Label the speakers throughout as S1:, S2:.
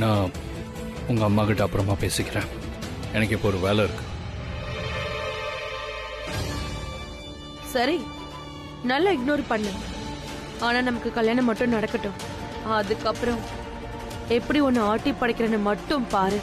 S1: நான் உங்கள் அம்மா கிட்ட அப்புறமா பேசிக்கிறேன். எனக்கு இப்போ ஒரு வேலை இருக்கு.
S2: சரி, நல்லா இக்னோர் பண்ணு. ஆனா நமக்கு கல்யாணம் மட்டும் நடக்கட்டும். அதுக்கப்புறம் எப்படி ஒன்னு ஆட்டி படைக்கிறேன்னு மட்டும் பாரு.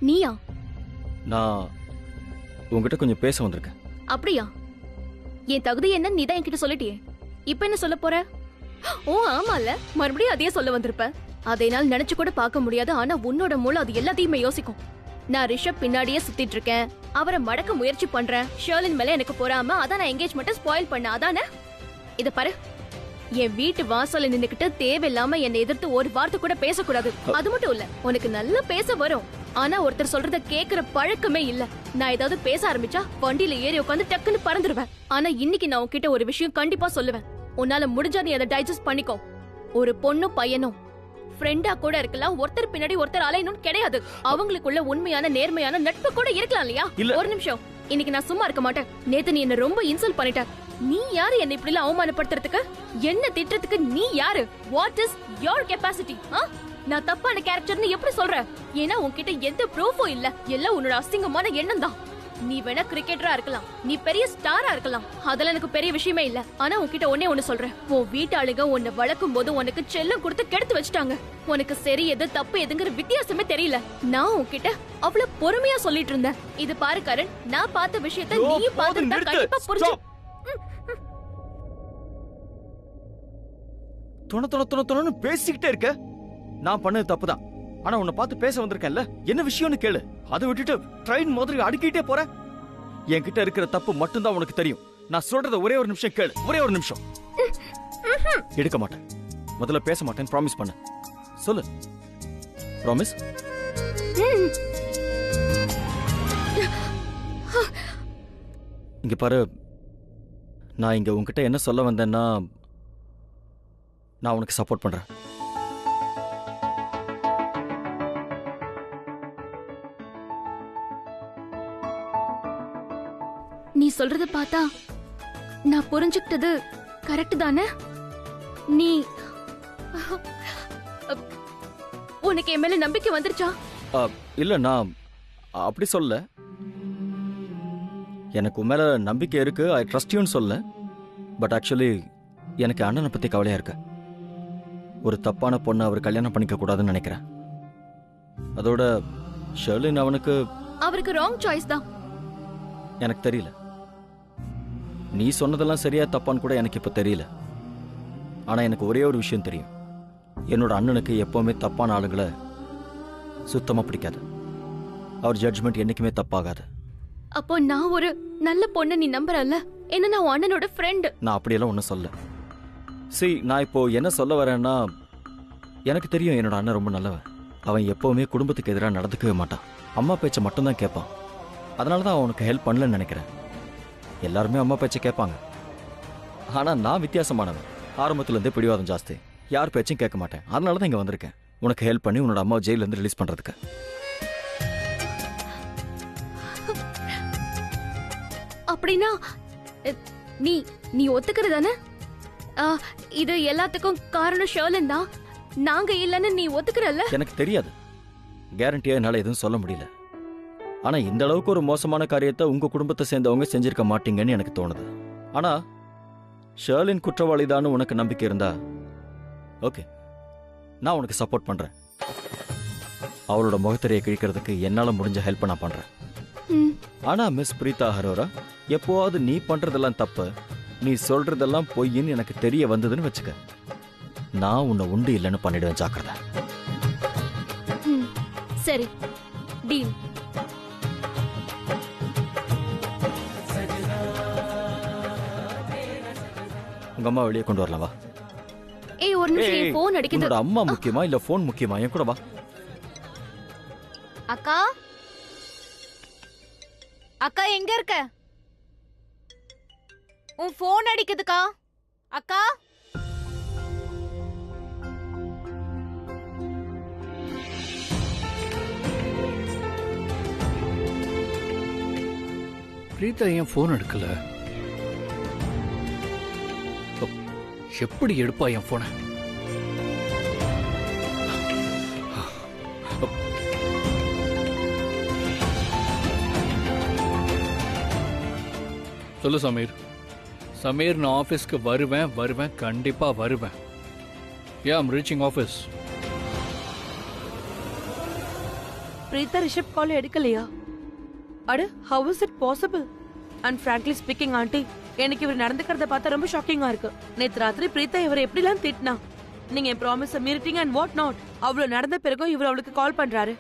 S3: நீயா?
S4: நான் உங்ககிட்ட கொஞ்சம் பேச வந்திருக்கேன்.
S3: அப்படியா? என் தகுதி என்ன நீ தான் என்கிட்ட சொல்லிட்டியே. இப்ப என்ன சொல்ல போற? ஓ ஆமால, மறுபடியும் அதையே சொல்ல வந்திருப்ப. அதை என்னால் நினைச்சு கூட பார்க்க முடியாது. ஆனா உன்னோட மூளை அது எல்லாத்தையுமே யோசிக்கும். நான் ரிஷப் பின்னாடியே சுத்திட்டு இருக்கேன், அவரை மடக்க முயற்சி பண்றேன். ஷர்லின் மேல எனக்கு பொறாம, அதான் நான் என்கேஜ்மெண்ட்டை ஸ்பாயில் பண்ண. அதானே? இத பாரு, என் வீட்டு வாசல்ல நின்னுக்கிட்டு தேவையில்லாம என்னை எதிர்த்து ஒரு வார்த்தை கூட பேசக்கூடாது. அது மட்டும் இல்ல, உனக்கு நல்லா பேச வரும். ஆனா ஒருத்தர் சொல்றத கேக்குற பழக்கமே இல்ல. நான் ஏதாவது பேச ஆரம்பிச்சா வண்டியில ஏறி உட்காந்து டக்குன்னு பறந்துடுவேன். ஆனா இன்னைக்கு நான் உன்கிட்ட ஒரு விஷயம் கண்டிப்பா சொல்லுவேன். உன்னால முடிஞ்சா நீ அதை டைஜஸ்ட் பண்ணிக்கோ. ஒரு பொண்ணும் பையனும் ஃப்ரெண்டா கூட இருக்கலாம், ஒருத்தர் பின்னாடி ஒருத்தர் அலையணும்னு கிடையாது. அவங்களுக்குள்ள உண்மையான நேர்மையான நட்பு கூட இருக்கலாம் இல்லையா? ஒரு நிமிஷம், இன்னைக்கு நான் சும்மா இருக்க மாட்டேன். நேத்து நீ என்ன ரொம்ப இன்சல்ட் பண்ணிட்ட. நீ யாரு என்ன இப்படி எல்லாம் அவமானப்படுத்துறதுக்கு? என்ன திட்டத்துக்கு நீ யாரு? What is your capacity? நான் தப்பான கேரக்டர்னு எப்படி சொல்ற? ஏன்னா உன்கிட்ட எந்த ப்ரூஃபும் இல்ல. எல்லாம் உன்னோட அசிங்கமான எண்ணம் தான். நீ வேணா கிரிக்கெட்டரா இருக்கலாம், நீ பெரிய ஸ்டாரா இருக்கலாம், அதெல்லாம் எனக்கு பெரிய விஷயமே இல்ல. ஆனா உன்கிட்ட ஒண்ணே சொல்றேன், உன் வீட்டாளுங்க உன்னை வளர்க்கும் போது உனக்கு செல்லம் கொடுத்து கெடுத்து வச்சுட்டாங்க. உனக்கு சரி எது தப்பு எதுங்கிற வித்தியாசமே தெரியல. நான் உன்கிட்ட அவ்வளவு பொறுமையா சொல்லிட்டு இருந்தேன். இது பாரு கரண், நான் பார்த்த விஷயத்த நீ பார்த்துட்டா கண்டிப்பா புரிஞ்சு.
S4: தொண பேசிக்கிட்டே இருக்க. நான் பண்ணது தப்புதான், ஆனா உன்னை பார்த்து பேச வந்திருக்கேன்ல, என்ன விஷயம்னு கேளு. அதை விட்டுட்டு ட்ரெயின் மாதிரி அடுக்கிட்டே போற. என்கிட்ட இருக்கிற தப்பு மட்டும்தான் உனக்கு தெரியும். நான் சொல்றத ஒரே ஒரு நிமிஷம் கேளு, ஒரே ஒரு நிமிஷம். எடுக்க மாட்டேன், முதல்ல பேச மாட்டேன், ப்ராமிஸ் பண்ண. சொல்லு, ப்ராமிஸ். இங்க பாரு, நான் இங்க உன்கிட்ட என்ன சொல்ல வந்தேன்னா, நான் உனக்கு சப்போர்ட் பண்றேன்.
S3: நீ சொல்றத பார்த்தா நான் புரிஞ்சுக்கிட்டது கரெக்ட் தானே? நீ உனக்கு என் மேல நம்பிக்கை வந்துருச்சா?
S4: இல்ல, நான் அப்படி சொல்ல. எனக்கு உன் மேல நம்பிக்கை இருக்கு, ஐ ட்ரஸ்ட் யூன்னு சொல்ல. பட் ஆக்சுவலி எனக்கு அண்ணனை பத்தி கவலையா இருக்கு. ஒரு தப்பான பொண்ணை அவர் கல்யாணம் பண்ணிக்க கூடாதுன்னு நினைக்கிறேன். அதோட ஷர்லின்
S3: அவருக்கு ராங் சாய்ஸ் தான்.
S4: எனக்கு தெரியல, நீ சொன்னதெல்லாம் சரியா தப்பான்னு கூட எனக்கு இப்ப தெரியல. ஆனா எனக்கு ஒரே ஒரு விஷயம் தெரியும், என்னோட அண்ணனுக்கு எப்பவுமே தப்பான ஆளுங்களை சுத்தமா பிடிக்காது. அவர் ஜட்ஜ்மெண்ட் என்னைக்குமே தப்பாகாது.
S3: அப்போ நான் ஒரு நல்ல பொண்ணு நீ நம்புறல்ல? என்ன, நான் அண்ணனோட ஃப்ரெண்ட்.
S4: நான் அப்படியெல்லாம் ஒன்றும் சொல்ல. நான் இப்போ என்ன சொல்ல வரேன்னா, எனக்கு தெரியும் என்னோட அண்ணன் ரொம்ப நல்லவன். அவன் எப்பவுமே குடும்பத்துக்கு எதிராக நடந்துக்கவே மாட்டான், அம்மா பேச்சை மட்டும்தான் கேட்பான். அதனால தான் அவனுக்கு ஹெல்ப் பண்ணலன்னு நினைக்கிறேன். எல்லாருமே அம்மா பேச்சை கேட்பாங்க, ஆனா நான் வித்தியாசமானவன். ஆரம்பத்துலேருந்தே பிடிவாதம் ஜாஸ்தி, யார் பேச்சும் கேட்க மாட்டேன். அதனால தான் இங்கே வந்திருக்கேன், உனக்கு ஹெல்ப் பண்ணி உன்னோட அம்மா ஜெயிலேருந்து ரிலீஸ் பண்ணுறதுக்கு.
S3: அப்படின்னா நீ நீ ஒத்துக்கிறதானே? இது எல்லாத்துக்கும் காரணம் ஷர்லின் தான். நாங்க இல்லன்னு நீ ஒத்துக்கிறல்ல?
S4: எனக்கு தெரியாது, கேரண்டியா என்னால எதுவும் சொல்ல முடியல. ஆனா இந்த அளவுக்கு ஒரு மோசமான காரியத்தை உங்க குடும்பத்தை சேர்ந்தவங்க செஞ்சிருக்க மாட்டீங்கன்னு எனக்கு தோணுது. ஆனா ஷர்லின் குற்றவாளிதான்னு உனக்கு நம்பிக்கை இருந்தா ஓகே, நான் உனக்கு சப்போர்ட் பண்றேன். அவளோட முகத்திரையை கிழிக்கிறதுக்கு என்னால முடிஞ்ச ஹெல்ப் நான் பண்றேன். ஆனா மிஸ் பிரீதா ஹரோரா, எப்போவாவது நீ பண்றதெல்லாம் தப்பு, நீ சொல்றதெல்லாம் பொய்ன்னு எனக்கு தெரிய வந்ததுன்னு வச்சுக்க, நான் உன்னை உண்டு இல்லைன்னு பண்ணிடுவேன். ஜாக்கிரதை.
S3: சரி, டீல்.
S4: உங்க அம்மா வெளியே கொண்டு வரலாம், வா.
S3: ஏய், ஒரு நிமிஷம், போன் அடிக்குது.
S4: உன்னோட அம்மா முக்கியமா இல்ல போன் முக்கியமா? என் கூட வா.
S5: அக்கா, அக்கா எங்க இருக்க? உன் போன் அடிக்குதுக்கா. அக்கா,
S1: பிரீதா ஏன் ஃபோன் எடுக்கல? எப்படி எடுப்பா என் போனை? சொல்லு சமீர். சமீர், நான் ஆஃபீஸ்க்கு வருவேன், கண்டிப்பா வருவேன். I'm reaching office.
S2: Preeta Rishabh call எடுக்கலையா? அட, how is it possible? And frankly speaking aunty, எனக்கு இவர் நடந்துக்கிறத பார்த்தா ரொம்ப ஷாக்கிங்கா இருக்கு. நேத்து ராத்திரி பிரீதா இவரை எப்படிலாம் திட்டினா. நீங்க என் ப்ராமிஸ மீறிட்டீங்க அண்ட் வாட் நாட். அவ்வளவு நடந்த பிறகும் இவர் அவளுக்கு கால் பண்றாரு.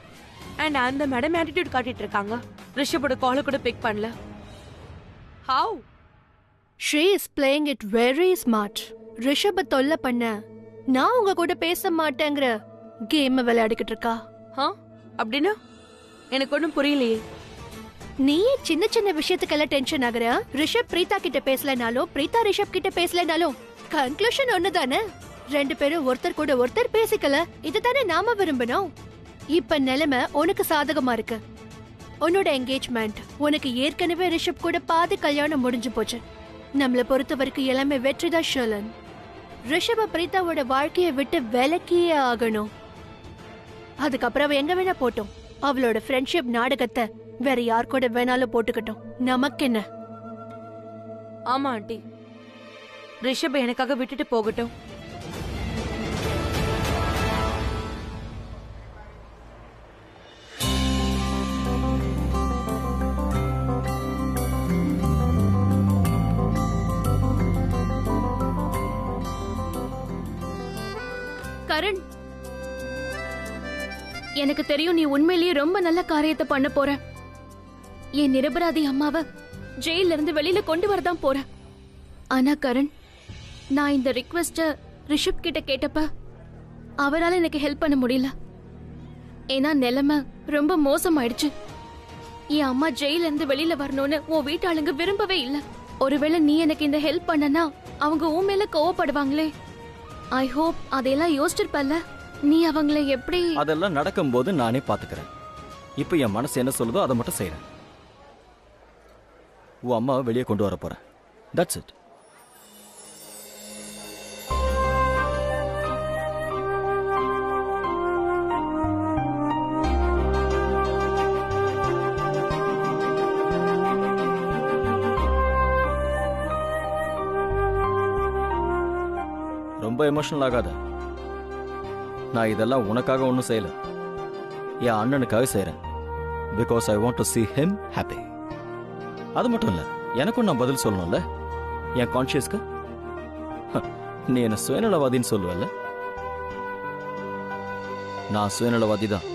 S2: அண்ட் அந்த மேடம் ஆட்டிடியூட் காட்டிட்டு இருக்காங்க. ரிஷபோட காலை கூட பிக் பண்ணல. How?
S5: She is playing it very smart. ரிஷப தொல்லை பண்ண நான் உங்க கூட பேச மாட்டேங்கிற கேம் விளையாடிக்கிட்டு இருக்கா.
S2: அப்படின்னா எனக்கு ஒன்றும் புரியலையே.
S5: நீ சின்ன சின்ன விஷயத்துக்கெல்லாம் டென்ஷன் ஆகுற. ரிஷப் பிரீதா கிட்ட பேசலனாலும் பிரீதா ரிஷப் கிட்ட பேசலனாலும் கன்க்ளூஷன் ஒண்ணுதானே. ரெண்டு பேரும் ஒருத்தர் கூட ஒருத்தர் பேசிக்கல. இதுதானே நாம விரும்பணும். இப்ப நிலைமை உனக்கு சாதகமா இருக்கு. உன்னோட என்கேஜ்மெண்ட், உனக்கு ஏற்கனவே ரிஷப் கூட பாதி கல்யாணம் முடிஞ்சு போச்சு. நம்மள பொறுத்த வரைக்கும் எல்லாமே வெற்றிதான் ஷர்லன். ரிஷப பிரீதாவோட வாழ்க்கையை விட்டு விலக்கியே ஆகணும். அதுக்கப்புறம் அவ எங்க வேணா போட்டோம். அவளோட ஃப்ரெண்ட்ஷிப் நாடகத்தை வேற யார் கூட வேணாலும் போட்டுக்கட்டும். நமக்கு என்ன?
S2: ஆமா ஆண்டி, ரிஷப் எனக்காக விட்டுட்டு போகட்டும்.
S3: கரண், எனக்கு தெரியும் நீ உண்மையிலேயே ரொம்ப நல்ல காரியத்தை பண்ண போற. என் நிரபராதி அம்மாவை ஜெயில இருந்து வெளியில கொண்டு வரதான் போற. ஆனா கரண், நான் இந்த ரிக்வெஸ்ட ரிஷப் கிட்ட கேட்டப்ப அவரால் எனக்கு ஹெல்ப் பண்ண முடியல. ஏன்னா நிலைமை ரொம்ப மோசமாயிடுச்சு. என் அம்மா ஜெயில இருந்து வெளியில வரணும்னு உன் வீட்டாளுங்க விரும்பவே இல்ல. ஒருவேளை நீ எனக்கு இந்த ஹெல்ப் பண்ணனா அவங்க உன் மேல கோவப்படுவாங்களே. ஐ ஹோப் அதையெல்லாம் யோசிச்சிருப்பல்ல. நீ அவங்களை எப்படி?
S4: அதெல்லாம் நடக்கும்போது நானே பாத்துக்கிறேன். இப்போ என் மனசு என்ன சொல்லுதோ அதை மட்டும் செய்யறேன். உன் அம்மாவை வெளியே கொண்டு வர போறேன். That's it. ரொம்ப எமோஷனல் ஆகாத. நான் இதெல்லாம் உனக்காக ஒன்றும் செய்யல, என் அண்ணனுக்காக செய்கிறேன். Because I want to see him happy. அது மட்டும் இல்லை, எனக்கும் நான் பதில் சொல்லணும்ல என் கான்ஷியஸ்க்கு. நீ என்ன சுயநலவாதின்னு சொல்லுவல்ல, நான் சுயநலவாதி தான்.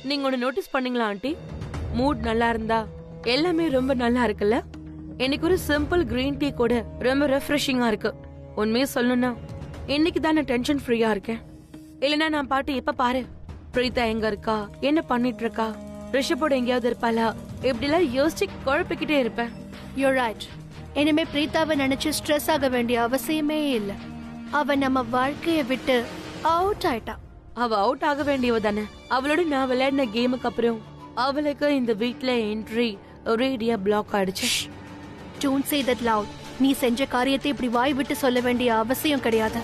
S2: நீங்க ஒன்னு நோட்டீஸ் பண்ணீங்களா ஆண்டி? மூட் நல்லா இருந்தா எல்லாமே ரொம்ப நல்லா இருக்குல்ல. எனக்கு ஒரு சிம்பிள் கிரீன் டீ கூட ரொம்ப ரெஃப்ரெஷிங்கா இருக்கு. உண்மையை சொல்லணும்னா இன்னைக்கு தான் நான் டென்ஷன் ஃப்ரீயா இருக்கேன். இல்லைன்னா நான் பாட்டு எப்ப பாரு பிரீதா எங்க இருக்கா, என்ன பண்ணிட்டு இருக்கா, ரிஷப்போட எங்கேயாவது இருப்பாளா, இப்படிலாம் யோசிச்சு குழப்பிக்கிட்டே இருப்பேன்.
S5: You're right. இனிமே பிரீதாவை நினைச்சு ஸ்ட்ரெஸ் ஆக வேண்டிய அவசியமே இல்ல. அவ நம்ம வாழ்க்கையை விட்டு அவுட் ஆயிட்டா.
S2: அவ அவுட் ஆக வேண்டியவ தானே. அவளோட நான் விளையாடின கேமுக்கு அப்புறம் அவளுக்கு இந்த வீட்ல என்ட்ரி ஒரேடியா பிளாக் ஆயிடுச்சு.
S5: Don't say that loud. நீ செஞ்ச காரியத்தை இப்படி வாய் விட்டு சொல்ல வேண்டிய அவசியம் கிடையாது.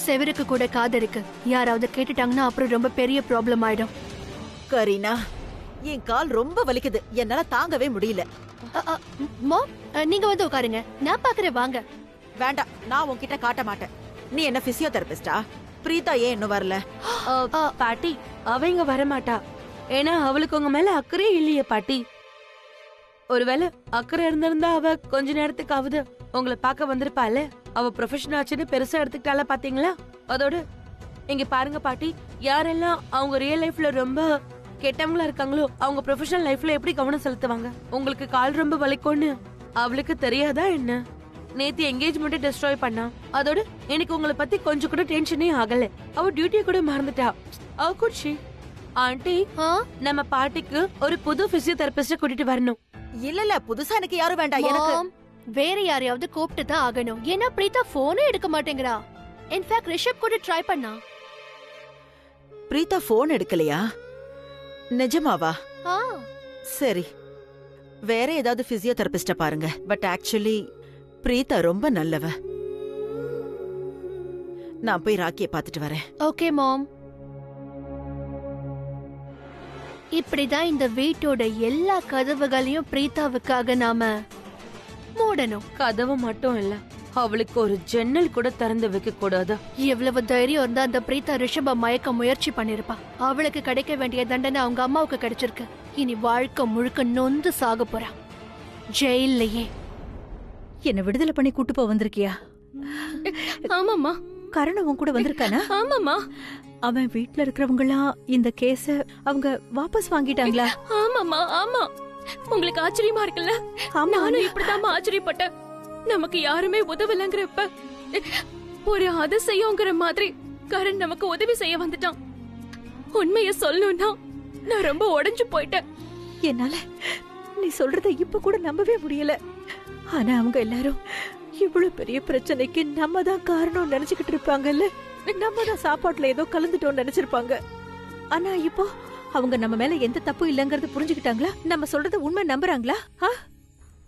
S5: செவருக்கு கூட காது இருக்கு. யாராவது கேட்டுட்டாங்கன்னா அப்புறம் ரொம்ப பெரிய ப்ராப்ளம் ஆயிடும்.
S6: கரீனா, என் கால் ரொம்ப வலிக்குது, என்னால தாங்கவே முடியல.
S5: மாம், நீங்க வந்து உட்காருங்க, நான் பாக்குறேன், வாங்க.
S6: வேண்டாம், நான் உன்கிட்ட காட்ட மாட்டேன். நீ என்ன பிசியோதெரபிஸ்டா? பிரீதா ஏன் இன்னும் வரல?
S2: பாட்டி, அவ இங்க வரமாட்டா. ஏன்னா அவளுக்கு உங்க மேல அக்கறை இல்லையே பாட்டி. ஒருவேளை அக்கறை இருந்திருந்தா அவ கொஞ்ச நேரத்துக்காவது உங்களை பார்க்க வந்திருப்பாள். அவ ப்ரொஃபஷன் ஆச்சுன்னு பெருசா எடுத்துக்கிட்டால பாத்தீங்களா? அதோட இங்க பாருங்க பாட்டி, யாரெல்லாம் அவங்க ரியல் லைஃப்ல ரொம்ப கெட்டவங்களா இருக்காங்களோ அவங்க ப்ரொஃபஷனல் லைஃப்ல எப்படி கவனம் செலுத்துவாங்க? உங்களுக்கு கால் ரொம்ப வலிக்கும்னு அவளுக்கு தெரியாதா என்ன? நேத்து என்கேஜ்மெண்ட் டெஸ்ட்ராய் பண்ணா. அதோட எனக்கு உங்களை பத்தி கொஞ்சம் கூட டென்ஷனே ஆகல. அவ டியூட்டியை கூட மறந்துட்டா. How could she? ஆண்டி, நம்ம பாட்டிக்கு ஒரு புது பிசியோதெரபிஸ்ட கூட்டிட்டு வரணும்.
S6: இல்ல புதுசா எனக்கு யாரும் வேண்டாம் எனக்கு
S5: Mom, வேற யாரையாவது கூப்பிட்டு தான் ஆகணும். ஏன்னா பிரீதா போனே எடுக்க மாட்டேங்கிறா. இன்ஃபேக்ட் ரிஷப் கூட ட்ரை பண்ணா.
S6: பிரீதா போன் எடுக்கலையா? நிஜமாவா?
S5: ஆ,
S6: சரி, வேற ஏதாவது பிசியோதெரபிஸ்ட பாருங்க. பட் ஆக்சுவலி பிரீதா ரொம்ப நல்லவ. நான் போய் ராக்கியை பார்த்துட்டு வரேன்.
S5: ஓகே மாம். இப்படிதான் இந்த வீட்டோட எல்லா கதவுகளையும் பிரீதாவுக்காக நாம மூடணும்.
S2: கதவு மட்டும் இல்ல, அவளுக்கு ஒரு ஜன்னல் கூட திறந்து வைக்க கூடாது.
S5: எவ்வளவு தைரியம் இருந்தா அந்த பிரீதா ரிஷப மயக்க முயற்சி பண்ணிருப்பா. அவளுக்கு கிடைக்க வேண்டிய தண்டனை அவங்க அம்மாவுக்கு கிடைச்சிருக்கு. இனி வாழ்க்கை முழுக்க நொந்து சாக போறா ஜெயிலையே.
S7: என்ன விடுதலை பண்ணி கூட்டு போக வந்திருக்கியா?
S3: ஆமாம்மா,
S7: கரணவன் கூட வந்திருக்கானா?
S3: ஆமாம்மா,
S7: அவன் வீட்ல இருக்கிறவங்களாம் இந்த கேஸ அவங்க வாபஸ் வாங்கிட்டாங்களா?
S3: ஆமாம்மா, ஆமா. உங்களுக்கு ஆச்சரியமா இருக்குல்ல?
S7: ஆமா,
S3: நானும் இப்படிதான் ஆச்சரியப்பட்டேன். நமக்கு யாருமே உதவலங்கிறப்ப ஒரு அதிசயங்கிற மாதிரி கரண் நமக்கு உதவி செய்ய வந்துட்டான். உண்மைய சொல்லணும்னா நான் ரொம்ப உடைஞ்சு போயிட்டேன்.
S7: என்னால நீ சொல்றத இப்ப கூட நம்பவே முடியல. ஆனா அவங்க எல்லாரும் இவ்வளவு பெரிய பிரச்சனைக்கு நம்ம தான் காரணம் நினைச்சுக்கிட்டு இருப்பாங்கல்ல. நம்ம தான் சாப்பாட்டுல ஏதோ கலந்துட்டோம்னு நினைச்சிருப்பாங்க. ஆனா இப்போ அவங்க நம்ம மேல எந்த தப்பு இல்லங்கறது புரிஞ்சுக்கிட்டாங்களா? நம்ம சொல்றத உண்மை நம்புறாங்களா?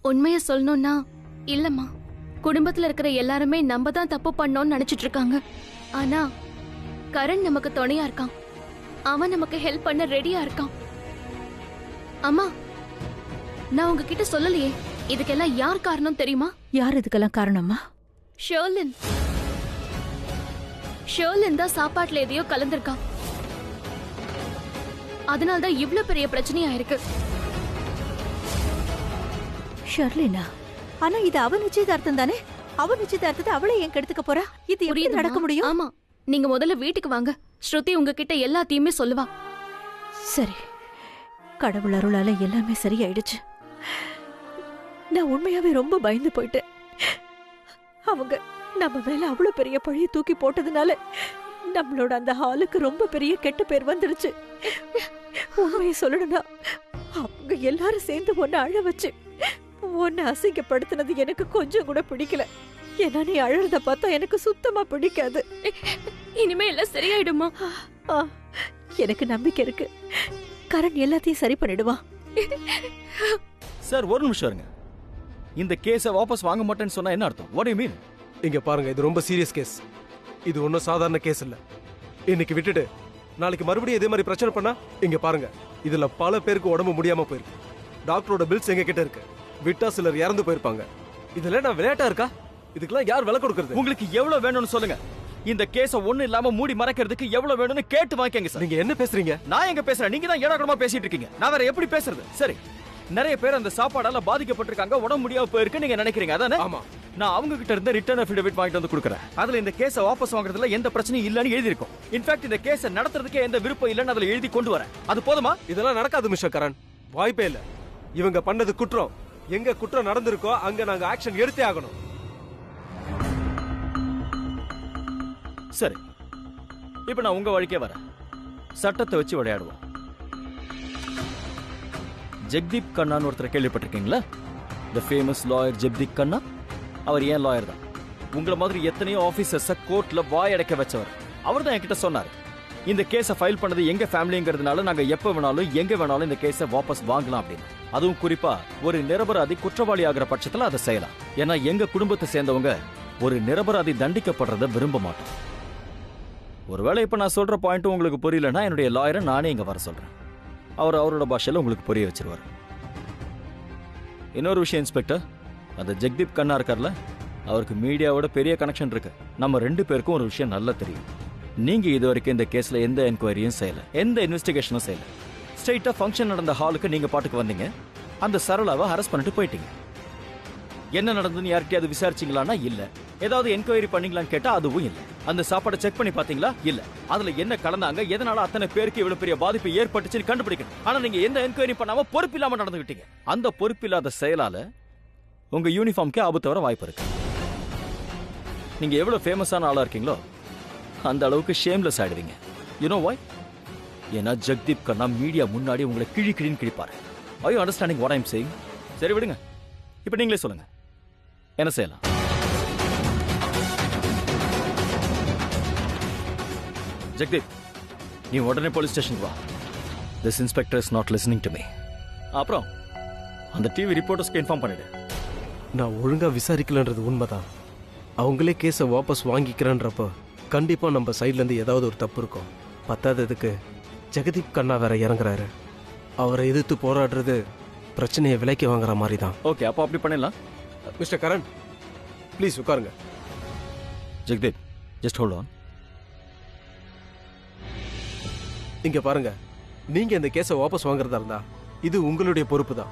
S3: உண்மைய சொல்லணும்னா இல்லம்மா, குடும்பத்துல இருக்கிற எல்லாருமே நம்ம தான் தப்பு பண்ணோம்னு நினைச்சிட்டு இருக்காங்க. ஆனா கரண் நமக்கு துணையா இருக்கான். அவன் நமக்கு ஹெல்ப் பண்ண ரெடியா இருக்கான். அம்மா, நான் உங்ககிட்ட சொல்லலையே, இதுக்கெல்லாம் யார் காரணம் தெரியுமா?
S7: யார் இதுக்கெல்லாம் காரணமா?
S3: ஷர்லின். ஷர்லின் தான் சாப்பாட்டுல எதையோ கலந்திருக்கான். அதனால்தான் இவ்ளோ பெரிய பிரச்சனையா இருக்கு.
S7: ஷர்லினா? ஆனா இது அவ நிச்சயதார்த்தம் தானே? அவ நிச்சயதார்த்தத்தை அவளே ஏன் கெடுத்துக்க போறா? இது எப்படி
S3: புரியுதுமா?
S7: நடக்க முடியும்?
S3: ஆமா, நீங்க முதல்ல வீட்டுக்கு வாங்க. ஸ்ருதி உங்ககிட்ட எல்லாத்தையுமே சொல்லுவா.
S7: சரி, கடவுள் அருளால எல்லாமே சரியாயிடுச்சு. நான் உண்மையாவே ரொம்ப பயந்து போயிட்டேன். அவங்க நம்ம மேல அவ்வளவு பெரிய பழிய தூக்கி போட்டதுனால நம்மளோட அந்த ஹாலுக்கு ரொம்ப பெரிய கெட்ட பேர் வந்துடுச்சு. உண்மையை சொல்லணும்னா அவங்க எல்லாரும் சேர்ந்து ஒன்னு அழ வச்சு ஒன்னு அசிங்கப்படுத்தினது எனக்கு கொஞ்சம் கூட பிடிக்கல. ஏன்னா நீ அழறத பார்த்தா எனக்கு சுத்தமா பிடிக்காது.
S3: இனிமே எல்லாம் சரியாயிடுமா?
S7: ஆ, எனக்கு நம்பிக்கை இருக்கு. கரண் எல்லாத்தையும் சரி பண்ணிடுவான்.
S4: சார் ஒரு நிமிஷம் இருங்க. இந்த கேஸை வாபஸ் வாங்க மாட்டேன்னு சொன்னா என்ன அர்த்தம்? What you mean?
S8: இங்க பாருங்க, இது ரொம்ப சீரியஸ் கேஸ். இது ஒன்றும் சாதாரண கேஸ் இல்ல. இன்னைக்கு விட்டுட்டு நாளைக்கு மறுபடியும் இதே மாதிரி பிரச்சனை பண்ணா, இங்க பாருங்க, இதுல பல பேருக்கு உடம்பு முடியாம போயிருக்கு. டாக்டரோட பில்ஸ் எங்க கிட்ட இருக்கு. விட்டா சிலர் இறந்து போயிருப்பாங்க. இதுல நான் விளையாட்டா இருக்கா? இதுக்கெல்லாம் யார் விலை கொடுக்கறது?
S4: உங்களுக்கு எவ்வளவு வேணும்னு சொல்லுங்க. இந்த கேஸ ஒண்ணு இல்லாம மூடி மறைக்கிறதுக்கு எவ்வளவு வேணும்னு கேட்டு வாங்கிக்கங்க சார்.
S8: நீங்க என்ன பேசுறீங்க?
S4: நான் எங்க பேசுறேன்? நீங்க தான் ஏடாகூடமா பேசிட்டு இருக்கீங்க. நான் வேற எப்படி பேசுறது? சரி, நிறைய பேர் அந்த சாப்பாடால பாதிக்கப்பட்டிருக்காங்க, உடம்பு முடியாம போயிருக்கு நீங்க நினைக்கிறீங்க அதானே?
S8: ஆமா.
S4: நான் அவங்க கிட்ட இருந்து ரிட்டர்ன் அஃபிடவிட் வாங்கிட்டு வந்து கொடுக்குறேன். அதுல இந்த கேஸை வாபஸ் வாங்குறதுல எந்த பிரச்சனையும் இல்லன்னு எழுதி இருக்கும். இன்ஃபேக்ட் இந்த கேஸை நடத்துறதுக்கே எந்த விருப்பம் இல்லன்னு அதுல எழுதி கொண்டு வரேன். அது போதுமா?
S8: இதெல்லாம் நடக்காது மிஸ்டர் கரண். வாய்ப்பே இல்ல. இவங்க பண்ணது குற்றம். எங்க குற்றம் நடந்திருக்கோ அங்க நாங்க ஆக்ஷன் எடுத்தே ஆகணும்.
S4: சரி, இப்ப நான் உங்க வழிக்கே வரேன். சட்டத்தை வச்சு விளையாடுவோம். ஜெக்தீப் கண்ணான்னு ஒருத்தர் கேள்விப்பட்டிருக்கீங்களா? தி ஃபேமஸ் லாயர் ஜெக்தீப் கண்ணா. அவர் ஏன் லாயர் தான். உங்களை மாதிரி எத்தனையோ ஆபீசர்ஸ கோர்ட்ல வாய் அடைக்க வச்சவர். அவர் தான் என்கிட்ட சொன்னார், இந்த கேஸை ஃபைல் பண்ணது எங்க ஃபேமிலிங்கிறதுனால நாங்க எப்ப வேணாலும் எங்க வேணாலும் இந்த கேஸை வாபஸ் வாங்கலாம் அப்படின்னு. அதுவும் குறிப்பா ஒரு நிரபராதி குற்றவாளி ஆகிற பட்சத்துல அதை செய்யலாம். ஏன்னா எங்க குடும்பத்தை சேர்ந்தவங்க ஒரு நிரபராதி தண்டிக்கப்படுறத விரும்ப மாட்டோம். ஒருவேளை இப்ப நான் சொல்ற பாயிண்ட் உங்களுக்கு புரியலன்னா என்னுடைய லாயரை நானே இங்க வர சொல்றேன். அவர் அவரோட பாஷையில உங்களுக்கு புரிய வச்சிருவாரு. இன்னொரு விஷயம் இன்ஸ்பெக்டர், அந்த ஜெக்தீப் கண்ணா இருக்கார்ல, அவருக்கு மீடியாவோட பெரிய கனெக்ஷன் இருக்கு. நம்ம ரெண்டு பேருக்கும் ஒரு விஷயம் நல்லா தெரியும். நீங்க இது வரைக்கும் இந்த கேஸ்ல எந்த என்கொயரியும் செய்யல, எந்த இன்வெஸ்டிகேஷனும் செய்யல. ஸ்ட்ரைட்டா ஃபங்க்ஷன் நடந்த ஹாலுக்கு நீங்க பாட்டுக்கு வந்தீங்க, அந்த சரளாவை அரெஸ்ட் பண்ணிட்டு போயிட்டீங்க. என்ன நடந்ததுன்னு யார்கிட்டயாவது விசாரிச்சீங்களான்னா இல்ல. ஏதாவது என்கொயரி பண்ணீங்களான்னு கேட்டா அதுவும் இல்ல. அந்த சாப்பாடை செக் பண்ணி பாத்தீங்களா? இல்ல. அதுல என்ன கலந்தாங்க, எதனால அத்தனை பேருக்கு இவ்வளவு பெரிய பாதிப்பு ஏற்பட்டுச்சுன்னு கண்டுபிடிக்கணும். ஆனா நீங்க எந்த என்கொயரி பண்ணாம பொறுப்பில்லாம நடந்துகிட்டீங்க. அந்த பொறுப்பில்லாத செயலால உங்க யூனிஃபார்ம்க்கே ஆபத்து வர வாய்ப்பு இருக்கு. நீங்க எவ்வளவு ஃபேமஸான ஆளா இருக்கீங்களோ அந்த அளவுக்கு ஷேம்லெஸ் ஆயிடுவீங்க. You know why? ஏன்னா ஜெக்தீப் கண்ணா மீடியா முன்னாடி உங்களை கிழி கிழின்னு கிழிப்பாரு. Are you understanding what I'm saying? சரி விடுங்க, இப்போ நீங்களே சொல்லுங்க, என்ன செய்யலாம்? ஜெகதீப், நீ உடனே போலீஸ் ஸ்டேஷனுக்கு வா. This inspector is not listening to me. அப்புறம் அந்த டிவி ரிப்போர்ட்டர்ஸ்க்கு இன்ஃபார்ம் பண்ணிடு.
S8: நான் ஒழுங்கா விசாரிக்கலன்றது உண்மைதான். அவங்களே கேஸை வாபஸ் வாங்கிக்கிறேன்றப்போ கண்டிப்பா நம்ம சைட்ல இருந்து ஏதாவது ஒரு தப்பு இருக்கும். பத்தாததுக்கு ஜெகதீப் கண்ணா வேற இறங்குறாரு. அவரை எதிர்த்து போராடுறது பிரச்சனையை விலைக்கு வாங்குற மாதிரி தான்.
S4: ஓகே, அப்போ அப்படி பண்ணிடலாம்.
S8: மிஸ்டர் கரண், ப்ளீஸ் உட்காருங்க.
S4: Jagdeep, just hold on.
S8: இங்க பாருங்க, நீங்க இந்த கேஸை வாபஸ் வாங்குறதா இருந்தா இது உங்களுடைய பொறுப்பு தான்.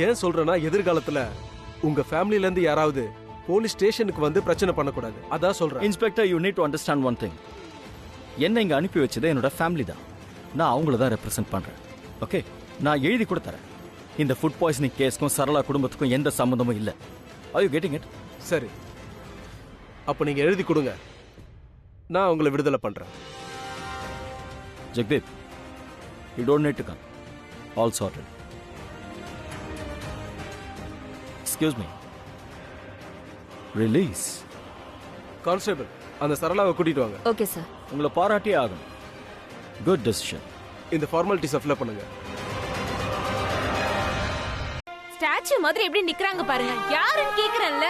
S8: ஏன் சொல்றேன்னா, எதிர்காலத்துல உங்க ஃபேமிலில இருந்து யாராவது போலீஸ் ஸ்டேஷனுக்கு வந்து பிரச்சனை பண்ணக்கூடாது, அதான் சொல்றேன்.
S4: Inspector, you need to understand one thing. என்ன இங்க அனுப்பி வச்சது என்னோட ஃபேமிலி தான். நான் அவங்கள தான் ரெப்ரசென்ட் பண்றேன். ஓகே, நான் எழுதி கூட தரேன். இந்த ஃபுட் பாய்சனிங் கேஸ்க்கும் சரளா குடும்பத்துக்கும் எந்த சம்பந்தமும் இல்லை. Are you getting it?
S8: சரி, அப்ப நீங்க எழுதி கொடுங்க, நான் உங்களை விடுதலை பண்றேன்.
S4: Jagdeep, you don't need to come. All sorted. Excuse me. Release.
S8: Constable, அந்த சரளாவை கூட்டிட்டு வாங்க.
S7: Okay sir.
S4: உங்களை பாராட்டியே ஆகணும். Good decision.
S8: இந்த ஃபார்மாலிட்டிஸ் அப்ளை பண்ணுங்க.
S2: ஸ்டாச்சு மாதிரி எப்படி நிக்கறாங்க பாருங்க. யாருன்னு கேக்குறேன்ல.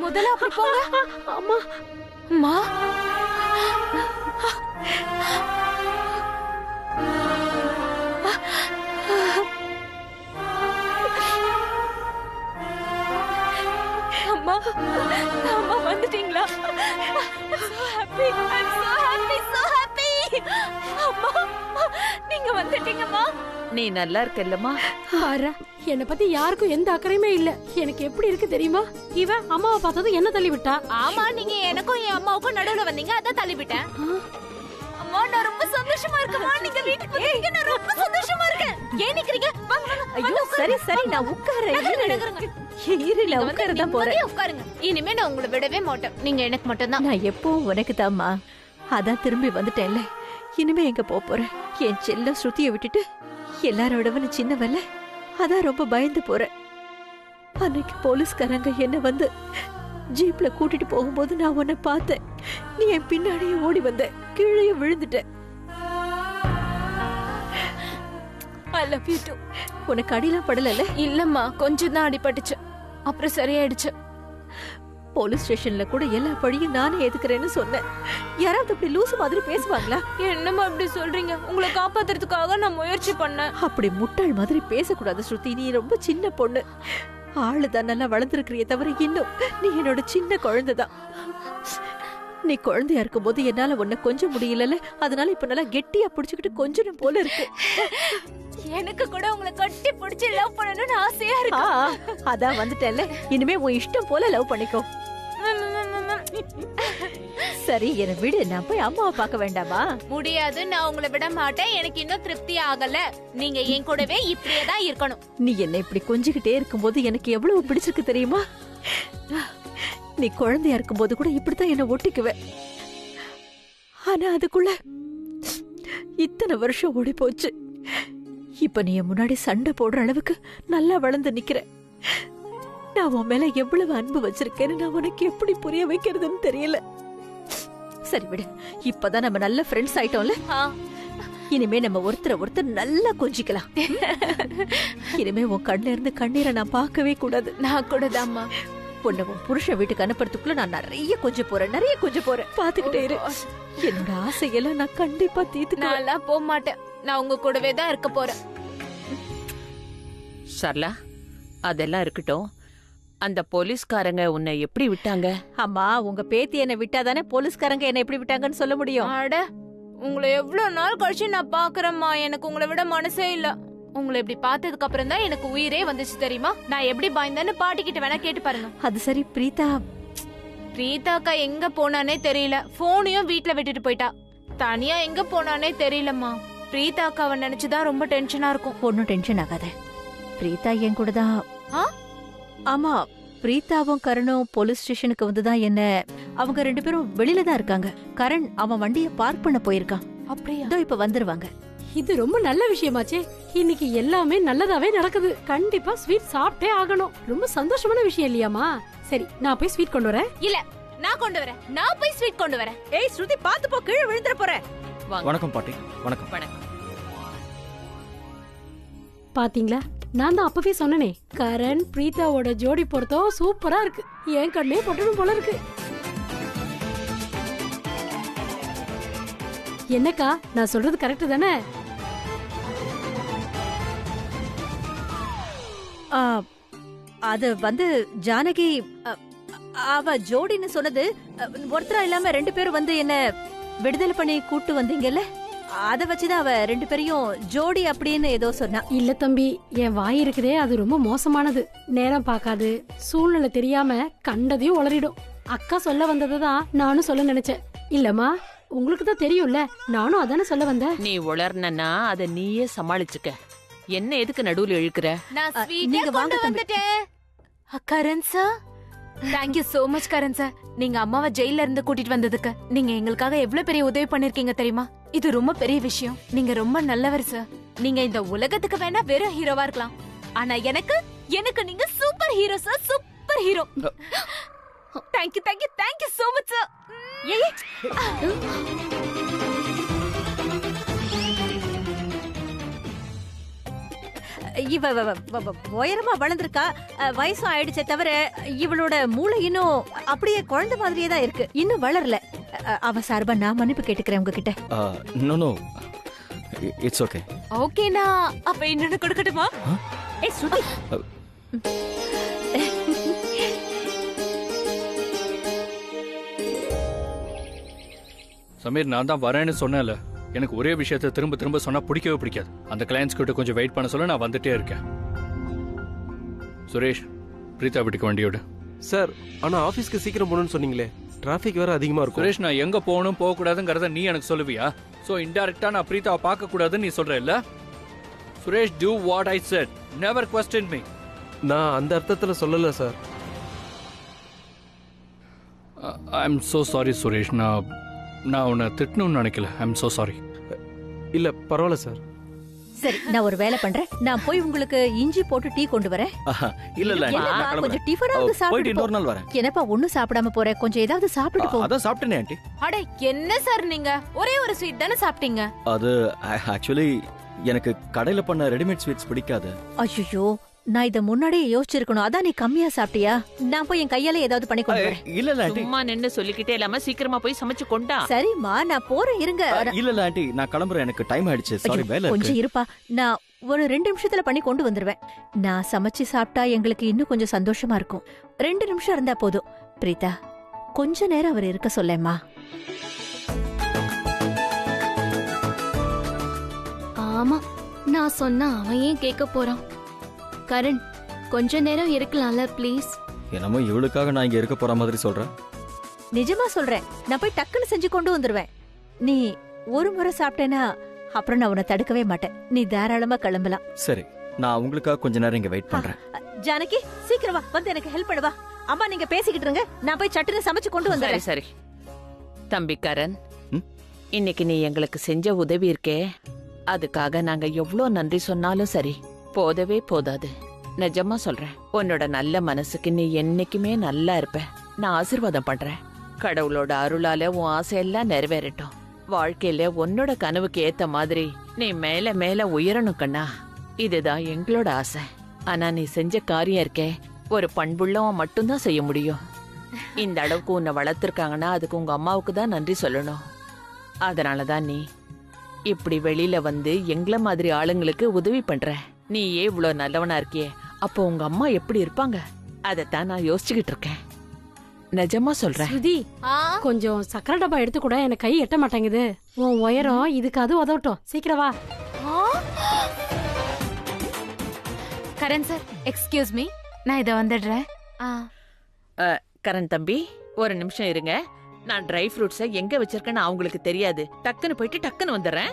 S2: முதல்ல அப்படி போங்க.
S7: அம்மா,
S2: அம்மா, அம்மா, அம்மா வந்துட்டீங்களா? so happy, I'm so happy, so happy. அம்மா, நீங்க வந்துட்டீங்கம்மா.
S7: நீ நல்லா இருக்கல்லம்மா?
S9: பாரு, என்ன பத்தி யாருக்கும் எந்த அக்கறையுமே இல்ல. எனக்கு எப்படி இருக்கு தெரியுமா? இவன் அம்மாவை பார்த்தது என்ன தள்ளி விட்டா.
S2: ஆமா, நீங்க எனக்கும் என் அம்மாவுக்கும் நடுவுல வந்தீங்க, அதான் தள்ளி விட்டேன். அம்மா, நான் ரொம்ப சந்தோஷமா இருக்கேன். நீங்க வீட்டுக்கு வந்தீங்க, நான் ரொம்ப சந்தோஷமா இருக்கேன். ஏன் நிக்கிறீங்க? வாங்க வாங்க.
S7: ஐயோ, சரி சரி, நான் உட்கார்றேன். இருல உட்கார்றதா போறேன்.
S2: உட்காருங்க. இனிமே நான் உங்களை விடவே மாட்டேன். நீங்க எனக்கு மட்டும் தான்.
S7: நான் எப்பவும் உனக்கு தாம்மா. அதான் திரும்பி வந்துட்டேன்ல. இனிமே எங்க போறேன்? என் செல்லம் ஸ்ருதியை விட்டுட்டு எல்லாரோடவ நீ சின்னவல்ல, அதான் ரொம்ப பயந்து போறேன். அன்னைக்கு போலீஸ்காரங்க என்ன வந்து ஜீப்ல கூட்டிட்டு போகும்போது நான் உன்னை பார்த்தேன். நீ என் பின்னாடியே ஓடி வந்த, கீழே விழுந்துட்ட.
S2: I love you too.
S7: உனக்கு அடிலாம் படல?
S2: இல்லம்மா, கொஞ்சம் தான் அடிபட்டுச்சு, அப்புறம் சரியாயிடுச்சு.
S7: போலீஸ் ஸ்டேஷன்ல கூட எல்லா பழியும் நானே ஏத்துக்கிறேன்னு சொன்னேன். யாராவது அப்படி லூசு மாதிரி பேசுவாங்களா?
S2: என்னம்மா அப்படி சொல்றீங்க? உங்களை காப்பாத்துறதுக்காக நான் முயற்சி பண்ணேன்.
S7: அப்படி முட்டாள் மாதிரி பேசக்கூடாது ஸ்ருதி. நீ ரொம்ப சின்ன பொண்ணு. ஆளுதான் நல்லா வளர்ந்துருக்கிறிய தவிர இன்னும் நீ என்னோட சின்ன குழந்தைதான். நீ குழந்தையா இருக்கும் போது என்னால உன்னை கொஞ்சம் முடியல, அதனால இப்ப நல்லா கெட்டியா புடிச்சுக்கிட்டு கொஞ்சம் போல இருக்கு.
S2: எனக்கு கூட உங்களை கட்டி பிடிச்சு லவ் பண்ணணும்னு ஆசையா இருக்கு.
S7: அதான் வந்துட்டேன்ல, இனிமே உன் இஷ்டம் போல லவ் பண்ணிக்கோ. சரி, என்னை விடு, நான் போய் அம்மாவை பார்க்க வேண்டாமா?
S2: முடியாது, நான் உங்களை விட மாட்டேன். எனக்கு இன்னும் திருப்தி ஆகல. நீங்க என் கூடவே இப்படியே தான் இருக்கணும்.
S7: நீ என்ன இப்படி கொஞ்சிக்கிட்டே இருக்கும்போது எனக்கு எவ்வளவு பிடிச்சிருக்கு தெரியுமா? நீ குழந்தையா இருக்கும்போது கூட இப்படித்தான் என்ன ஒட்டிக்குவேன். ஆனா அதுக்குள்ள இத்தனை வருஷம் ஓடி போச்சு. இப்ப நீ முன்னாடி சண்டை போடுற அளவுக்கு நல்லா வளர்ந்து நிக்கிற. நான் உன் மேல எவ்வளவு அன்பு வச்சிருக்கேன்னு நான் உனக்கு எப்படி புரிய வைக்கிறதுன்னு தெரியல. சரி விடு, இப்பதான் நம்ம நல்ல ஃப்ரெண்ட்ஸ் ஆயிட்டோம்ல. இனிமே நம்ம ஒருத்தர் நல்லா கொஞ்சிக்கலாம். இனிமே உன் கண்ணுல இருந்து கண்ணீரை நான் பார்க்கவே கூடாது.
S2: நான் கூட தான்மா.
S7: உன்னை உன் புருஷன் வீட்டுக்கு அனுப்புறதுக்குள்ள நான் நிறைய கொஞ்சம் போறேன். பாத்துக்கிட்டே இரு. என்னோட ஆசையெல்லாம் நான் கண்டிப்பா தீர்த்து.
S2: நான் போக மாட்டேன். நான் உங்க கூடவே தான் இருக்க போறேன்.
S10: சரளா, அதெல்லாம் இருக்கட்டும். அந்த போலீஸ்காரங்க உன்னை எப்படி விட்டாங்க?
S7: அம்மா, உங்க பேத்தி என்ன விட்டாதானே போலீஸ்காரங்க என்ன எப்படி விட்டாங்கன்னு சொல்ல முடியும்.
S2: அட, உங்களை எவ்வளவு நாள் கழிச்சு நான் பாக்குறேம்மா. எனக்கு உங்களை விட மனசே இல்ல. உங்களை இப்படி பார்த்ததுக்கு அப்புறம் தான் எனக்கு உயிரே வந்துச்சு தெரியுமா? நான் எப்படி பயந்தேன்னு பாட்டிக்கிட்ட வேணா கேட்டு பாருங்க.
S7: அது சரி பிரீதா.
S2: பிரீதாக்கா எங்க போனானே தெரியல. போனையும் வீட்டுல விட்டுட்டு போயிட்டா. தனியா எங்க போனானே தெரியலம்மா. பிரீதாக்காவை நினைச்சுதான் ரொம்ப டென்ஷனா இருக்கும்.
S7: ஒன்னும் டென்ஷன் ஆகாத. பிரீதா என் கூட தான். ஆமா, பிரீதாவும் கரணும் போலீஸ் ஸ்டேஷனுக்கு வந்துதான் என்ன. அவங்க 2 பேரும் வெளியில தான் இருக்காங்க. கரண் அவன் வண்டியை பார்க் பண்ண போயிருக்கான்.
S2: அப்படியா?
S7: இதோ இப்ப வந்துருவாங்க.
S9: இது ரொம்ப நல்ல விஷயமாச்சே. இன்னைக்கு எல்லாமே நல்லதாவே நடக்குது. கண்டிப்பா ஸ்வீட் சாப்பிட்டே ஆகணும். ரொம்ப சந்தோஷமான விஷயம் இல்லையாமா? சரி, நான் போய் ஸ்வீட் கொண்டு வரேன்.
S3: இல்ல, நான் கொண்டு வரேன். நான் போய் ஸ்வீட் கொண்டு வரேன்.
S6: ஏய் ஸ்ருதி, பாத்து போ, கீழே விழுந்துற போற.
S4: வணக்கம் பாட்டி. வணக்கம்.
S10: வணக்கம்.
S9: பாத்தீங்களா, நான் தான் அப்பவே சொன்னனே, கரண் பிரீதாவோட ஜோடி பொருத்தம் சூப்பரா இருக்கு. என் கண்ணே பட்டணும் போல இருக்கு. என்னக்கா, நான் சொல்றது கரெக்ட் தானே?
S7: அது வந்து ஜானகி அவ ஜோடின்னு சொன்னது ஒருத்தரா இல்லாம 2 பேரும் வந்து என்ன விடுதலை பண்ணி கூட்டு வந்தீங்கல்ல, அத வச்சுதான் அவ 2 பேரையும் ஜோடி அப்படின்னு ஏதோ சொன்னா.
S9: இல்ல தம்பி, என் வாய் இருக்குதே அது ரொம்ப மோசமானது. நேரம் பார்க்காது, சூழ்நிலை தெரியாம கண்டதையும் உளறிடும். அக்கா சொல்ல வந்ததுதான் நானும் சொல்ல நினைச்சேன். இல்லம்மா, உங்களுக்கு தான் தெரியும்ல, நானும் அதானே சொல்ல வந்தேன்.
S10: நீ உளர்னா அத நீயே சமாளிச்சுக்க. என்ன எதுக்கு நடுவுல இழுக்கிற?
S3: நான் ஸ்வீட்
S7: நீங்க வாங்க
S3: கொண்டு
S7: தம்பி.
S3: வந்துட்டேன். Karan sir, thank you so much Karan sir. நீங்க அம்மாவை ஜெயில இருந்து கூட்டிட்டு வந்ததுக்கு நீங்க எங்களுக்காக எவ்வளவு பெரிய உதவி பண்ணிருக்கீங்க தெரியுமா? இது ரொம்ப பெரிய விஷயம். நீங்க ரொம்ப நல்லவர் சார். நீங்க இந்த உலகத்துக்கு வேணா வெறும் ஹீரோவா இருக்கலாம், ஆனா எனக்கு நீங்க super hero sir. Super hero. Thank you thank you thank you so much sir.
S7: இவ உயரமா வளர்ந்திருக்கா, வயசும் ஆயிடுச்சே தவிர இவளோட மூளை இன்னும் அப்படியே குழந்தை மாதிரியே தான் இருக்கு, இன்னும் வளரல. அவ சார்பா நான் மன்னிப்பு கேட்டுக்கிறேன் உங்ககிட்ட.
S4: No no, it's okay.
S3: ஓகேனா அப்ப இன்னொன்னு கொடுக்கட்டுமா?
S7: ஏய் ஸ்ருதி,
S1: சமீர், நான் தான் வரேன்னு சொன்னேன்ல. எனக்கு ஒரே விஷயத்தை திரும்ப திரும்ப சொன்னா பிடிக்கவே பிடிக்காது. அந்த கிளையன்ஸ் கிட்ட கொஞ்சம் வெயிட் பண்ண சொல்ல நான் வந்துட்டே இருக்கேன். சுரேஷ், பிரீதா வீட்டுக்கு வண்டியோடு.
S8: சார், ஆனா ஆபீஸ்க்கு சீக்கிரம் போகணும்னு சொன்னீங்களே, டிராஃபிக் வேற அதிகமா இருக்கும்.
S1: சுரேஷ், நான் எங்க போகணும் போக கூடாதுங்கிறத நீ எனக்கு சொல்லுவியா? சோ இன்டைரக்டா நான் பிரீதாவை பார்க்க கூடாதுன்னு நீ சொல்ற இல்ல? Suresh, do what I said. Never question me.
S8: நான் அந்த அர்த்தத்துல சொல்லல sir.
S1: I'm so sorry Suresh. நான் உன்னை திட்டணும்னு நினைக்கல. I'm so sorry.
S8: இல்ல பரவாயில்ல சார்.
S7: சரி, நான் ஒரு வேலை பண்றேன். நான் போய் உங்களுக்கு இஞ்சி போட்டு டீ கொண்டு வரேன்.
S4: இல்ல இல்ல, நான்
S7: என்னப்பா,
S4: கிளம்புறேன்.
S7: கொஞ்சம் டிஃபனாவது
S4: போயிட்டு
S7: சாப்பிட்டு போ.
S4: இன்னொரு நாள் வரேன்.
S7: என்னப்பா ஒண்ணும் சாப்பிடாம போற, கொஞ்சம் ஏதாவது சாப்பிட்டு போ.
S4: அதான் சாப்பிட்டேனே ஆண்டி.
S3: அட என்ன சார், நீங்க ஒரே ஒரு ஸ்வீட் தானே சாப்பிட்டீங்க?
S4: அது ஆக்சுவலி எனக்கு கடையில பண்ண ரெடிமேட் ஸ்வீட்ஸ் பிடிக்காது.
S7: ஐயோ, நான் இத முன்னாடியே யோசிச்சிருக்கணும். அதான் நீ கம்மியா சாப்பிட்டியா? நான் போய் என் கையால ஏதாவது பண்ணி கொண்டு வரேன்.
S4: இல்ல இல்ல ஆண்டி.
S10: சும்மா நின்னு சொல்லிக்கிட்டே இல்லாம சீக்கிரமா போய் சமைச்சு கொண்டா.
S7: சரிம்மா, நான் போறேன், இருங்க.
S4: இல்ல இல்ல ஆண்டி, நான் கிளம்புறேன். எனக்கு டைம் ஆயிடுச்சு. சாரி,
S7: ஐயோ,
S4: வேலை இருக்கு.
S7: கொஞ்சம் இருப்பா, நான் ஒரு 2 நிமிஷத்துல பண்ணி கொண்டு வந்துருவேன். நான் சமைச்சு சாப்பிட்டா எங்களுக்கு இன்னும் கொஞ்சம் சந்தோஷமா இருக்கும். 2 நிமிஷம் இருந்தா போதும். பிரீதா, கொஞ்ச நேரம் அவர் இருக்க சொல்லேம்மா.
S3: ஆமா, நான் சொன்னா அவன் ஏன் கேட்க போறான்? கரண், கொஞ்ச நேரம் இருக்கலாம்ல ப்ளீஸ்?
S4: என்னமோ இவளுக்காக நான் இங்க இருக்க போற மாதிரி சொல்றேன்.
S7: நிஜமா சொல்றேன், நான் போய் டக்குன்னு செஞ்சு கொண்டு வந்துருவேன். நீ ஒரு முறை சாப்பிட்டேனா அப்புறம் நான் உன்னை தடுக்கவே மாட்டேன். நீ தாராளமா கிளம்பலாம்.
S4: சரி, நான் உங்களுக்காக கொஞ்ச நேரம் இங்க வெயிட் பண்றேன்.
S7: ஜானகி, சீக்கிரம் வா, வந்து எனக்கு ஹெல்ப் பண்ணுவா. அம்மா நீங்க பேசிக்கிட்டு இருங்க, நான் போய் சட்டுன்னு சமைச்சு கொண்டு
S10: சரி
S7: வந்துடுறேன்.
S10: சரி. தம்பி கரண்,
S4: ம்?
S10: இன்னைக்கு நீ எங்களுக்கு செஞ்ச உதவி இருக்கே, அதுக்காக நாங்க எவ்வளோ நன்றி சொன்னாலும் சரி, போதவே போதாது. நிஜமா சொல்றேன், உன்னோட நல்ல மனசுக்கு நீ என்னைக்குமே நல்லா இருப்ப. நான் ஆசீர்வாதம் பண்றேன். கடவுளோட அருளால உன் ஆசையெல்லாம் நிறைவேறட்டும். வாழ்க்கையில உன்னோட கனவுக்கு ஏத்த மாதிரி நீ மேல மேல உயரணும் கண்ணா. இதுதான் எங்களோட ஆசை. ஆனா நீ செஞ்ச காரியம் இருக்கே, ஒரு பண்புள்ளவன் மட்டும்தான் செய்ய முடியும். இந்த அளவுக்கு உன்னை வளர்த்துருக்காங்கன்னா அதுக்கு உங்க அம்மாவுக்கு தான் நன்றி சொல்லணும். அதனாலதான் நீ இப்படி வெளியில வந்து எங்கள மாதிரி ஆளுங்களுக்கு உதவி பண்ற. நீயே இவ்வளவு நல்லவனா இருக்கியே, அப்போ உங்க அம்மா எப்படி இருப்பாங்க? அதத்தான் நான் யோசிச்சுக்கிட்டு இருக்கேன். நிஜமா சொல்றேன்.
S9: சுதி, கொஞ்சம் சக்கரை டப்பா எடுத்து கூட எனக்கு கை எட்ட மாட்டேங்குது. உன் உயரம் இதுக்கு அது உதவட்டும். சீக்கிரம் வா.
S3: கரண் சார், எக்ஸ்கியூஸ் மீ, நான் இத வந்துடுறேன்.
S10: கரண் தம்பி, ஒரு நிமிஷம் இருங்க. நான் ட்ரை ஃப்ரூட்ஸை எங்க வச்சிருக்கேன்னு அவங்களுக்கு தெரியாது. டக்குன்னு போயிட்டு டக்குன்னு வந்துடுறேன்.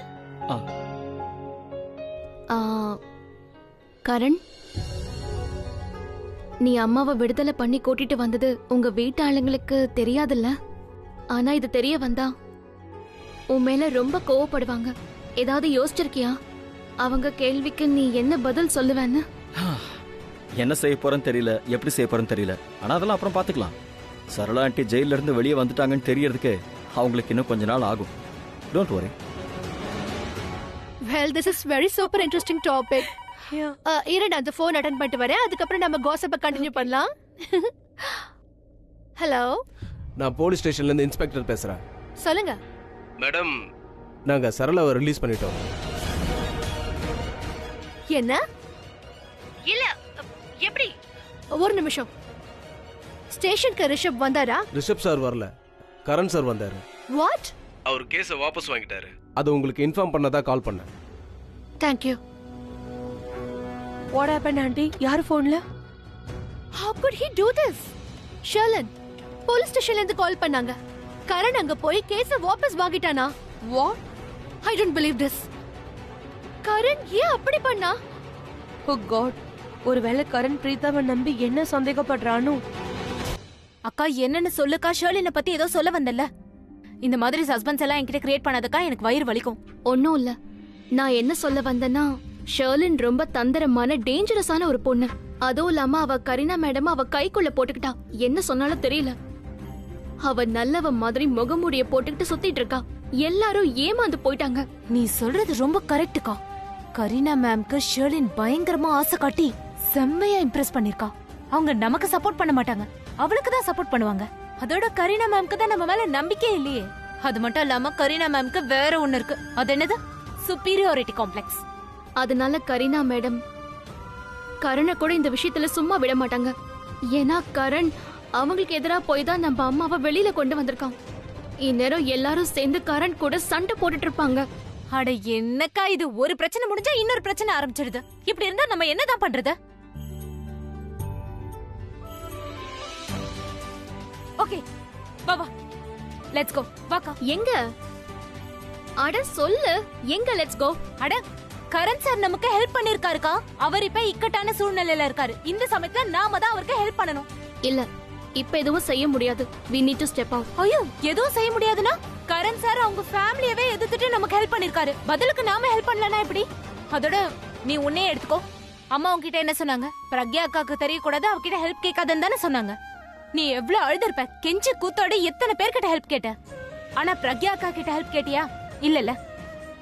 S3: கரண், நீ அம்மாவை விடுதலை பண்ணி கூட்டிட்டு வந்தது உங்க வீட்டு ஆளுங்களுக்கு தெரியாதுல்ல? ஆனா இது தெரிய வந்தா உன் மேல ரொம்ப கோவப்படுவாங்க. ஏதாவது யோசிச்சிருக்கியா அவங்க கேள்விக்கு நீ என்ன பதில் சொல்லுவேன்னு?
S4: என்ன செய்ய போறேன்னு தெரியல, எப்படி செய்ய போறேன்னு தெரியல. ஆனா அதெல்லாம் அப்புறம் பாத்துக்கலாம். சரளா ஆண்டி ஜெயில இருந்து வெளியே வந்துட்டாங்கன்னு தெரியறதுக்கு அவங்களுக்கு இன்னும் கொஞ்ச நாள் ஆகும். Don't worry.
S5: Well, this is very super interesting topic. இரண்டு அந்த ஃபோன் அட்டெண்ட் பண்ணிட்டு வரேன், அதுக்கப்புறம் நம்ம gossip கண்டினியூ பண்ணலாம். ஹலோ,
S8: நான் போலீஸ் ஸ்டேஷன்ல இருந்து இன்ஸ்பெக்டர் பேசுறேன்.
S5: சொல்லுங்க.
S8: மேடம், நாங்க சரளாவை ரிலீஸ் பண்ணிட்டோம்.
S5: என்ன? இல்ல, எப்படி? ஒரு நிமிஷம். ஸ்டேஷனுக்கு ரிஷப் வந்தாரா?
S8: ரிஷப் சார் வரல, கரண் சார் வந்தாரு.
S5: What?
S8: அவர் கேஸை வாபஸ் வாங்கிட்டாரு. அது உங்களுக்கு இன்ஃபார்ம் பண்ணதா கால் பண்ணேன்.
S5: Thank you.
S2: What happened, aunty? யார் போன்ல?
S5: How could he do this? Sharlan, police ஸ்டேஷன்ல இருந்து கால் பண்ணாங்க. கரண் அங்க போய் கேஸை வாபஸ் வாங்கிட்டானா?
S2: What?
S5: I don't believe this. Karan ஏன் அப்படி பண்ணா?
S2: Oh God. ஒருவேளை கரண் பிரீதாவை நம்பி என்ன சந்தேகப்படுறானோ?
S11: அக்கா என்னன்னு சொல்லுக்கா. ஷர்லினை பத்தி ஏதோ சொல்ல வந்தல்ல. இந்த மாதிரி சஸ்பென்ஸ் எல்லாம் என்கிட்ட கிரியேட் பண்ணாதக்கா, எனக்கு வயிறு வலிக்கும்.
S3: ஒன்னும் இல்ல, நான் என்ன சொல்ல வந்தேன்னா ஷர்லின் ரொம்ப தந்திரமான டேஞ்சரஸான ஒரு பொண்ணு. அதுவும் இல்லாம அவ கரீனா மேடம் அவ கைக்குள்ள போட்டுக்கிட்டா. என்ன சொன்னாலும் தெரியல. அவ நல்லவ மாதிரி முகமூடிய போட்டுக்கிட்டு சுத்திட்டு இருக்கா. எல்லாரும் ஏமாந்து போயிட்டாங்க.
S11: நீ சொல்றது ரொம்ப கரெக்ட்டுக்கா. கரீனா மேம்க்கு ஷர்லின் பயங்கரமா ஆசை காட்டி செம்மையா இம்ப்ரெஸ் பண்ணிருக்கா. அவங்க நமக்கு சப்போர்ட் பண்ண மாட்டாங்க, அவளுக்கு தான் சப்போர்ட் பண்ணுவாங்க. அதோட கரீனா மேம்க்கு தான் நம்ம மேல நம்பிக்கை இல்லையே. அது மட்டும் இல்லாம கரீனா மேம்க்கு வேற ஒண்ணு இருக்கு. அது என்னது? Superiority complex.
S3: அதனால கரீனா மேடம் கரணை கூட இந்த விஷயத்துல சும்மா விட மாட்டாங்க. ஏன்னா கரண் அவங்களுக்கு எதிரா போய் தான் நம்ம அம்மாவை வெளியில கொண்டு வந்திருக்கான். இந்நேரம் எல்லாரும் சேர்ந்து கரண் கூட சண்டை போட்டுட்டு இருப்பாங்க.
S11: அட என்னக்கா இது, ஒரு பிரச்சனை முடிஞ்சா இன்னொரு பிரச்சனை ஆரம்பிச்சிடுது. இப்படி இருந்தா நம்ம என்னதான் பண்றது? ஓகே, வா வா, லெட்ஸ் கோ. வாக்கா.
S3: எங்க? அட சொல்லு, எங்க லெட்ஸ் கோ?
S11: அட கரண் சார் நமக்கு ஹெல்ப் பண்ணிருக்காருக்கா. அவர் இப்ப இக்கட்டான சூழ்நிலையில இருக்காரு. இந்த சமயத்துல நாம தான் அவருக்கு ஹெல்ப் பண்ணணும்.
S3: இல்ல, இப்ப எதுவும் செய்ய முடியாது. we need to step out.
S11: ஐயோ, எதுவும் செய்ய முடியாதுன்னா? கரண் சார் அவங்க ஃபேமிலியவே எதிர்த்துட்டு நமக்கு ஹெல்ப் பண்ணிருக்காரு. பதிலுக்கு நாம ஹெல்ப் பண்ணலனா எப்படி? அதோட நீ உன்னையே எடுத்துக்கோ. அம்மா உன்கிட்ட என்ன சொன்னாங்க? பிரக்யா அக்காக்கு தெரியக்கூடாது, அவகிட்ட ஹெல்ப் கேட்காதுன்னு தானே சொன்னாங்க. நீ எவ்வளவு அழுதுருப்ப. கெஞ்சி கூத்தோட எத்தனை பேர்கிட்ட ஹெல்ப் கேட்ட? ஆனா பிரக்யா அக்கா கிட்ட ஹெல்ப் கேட்டியா? இல்லல்ல.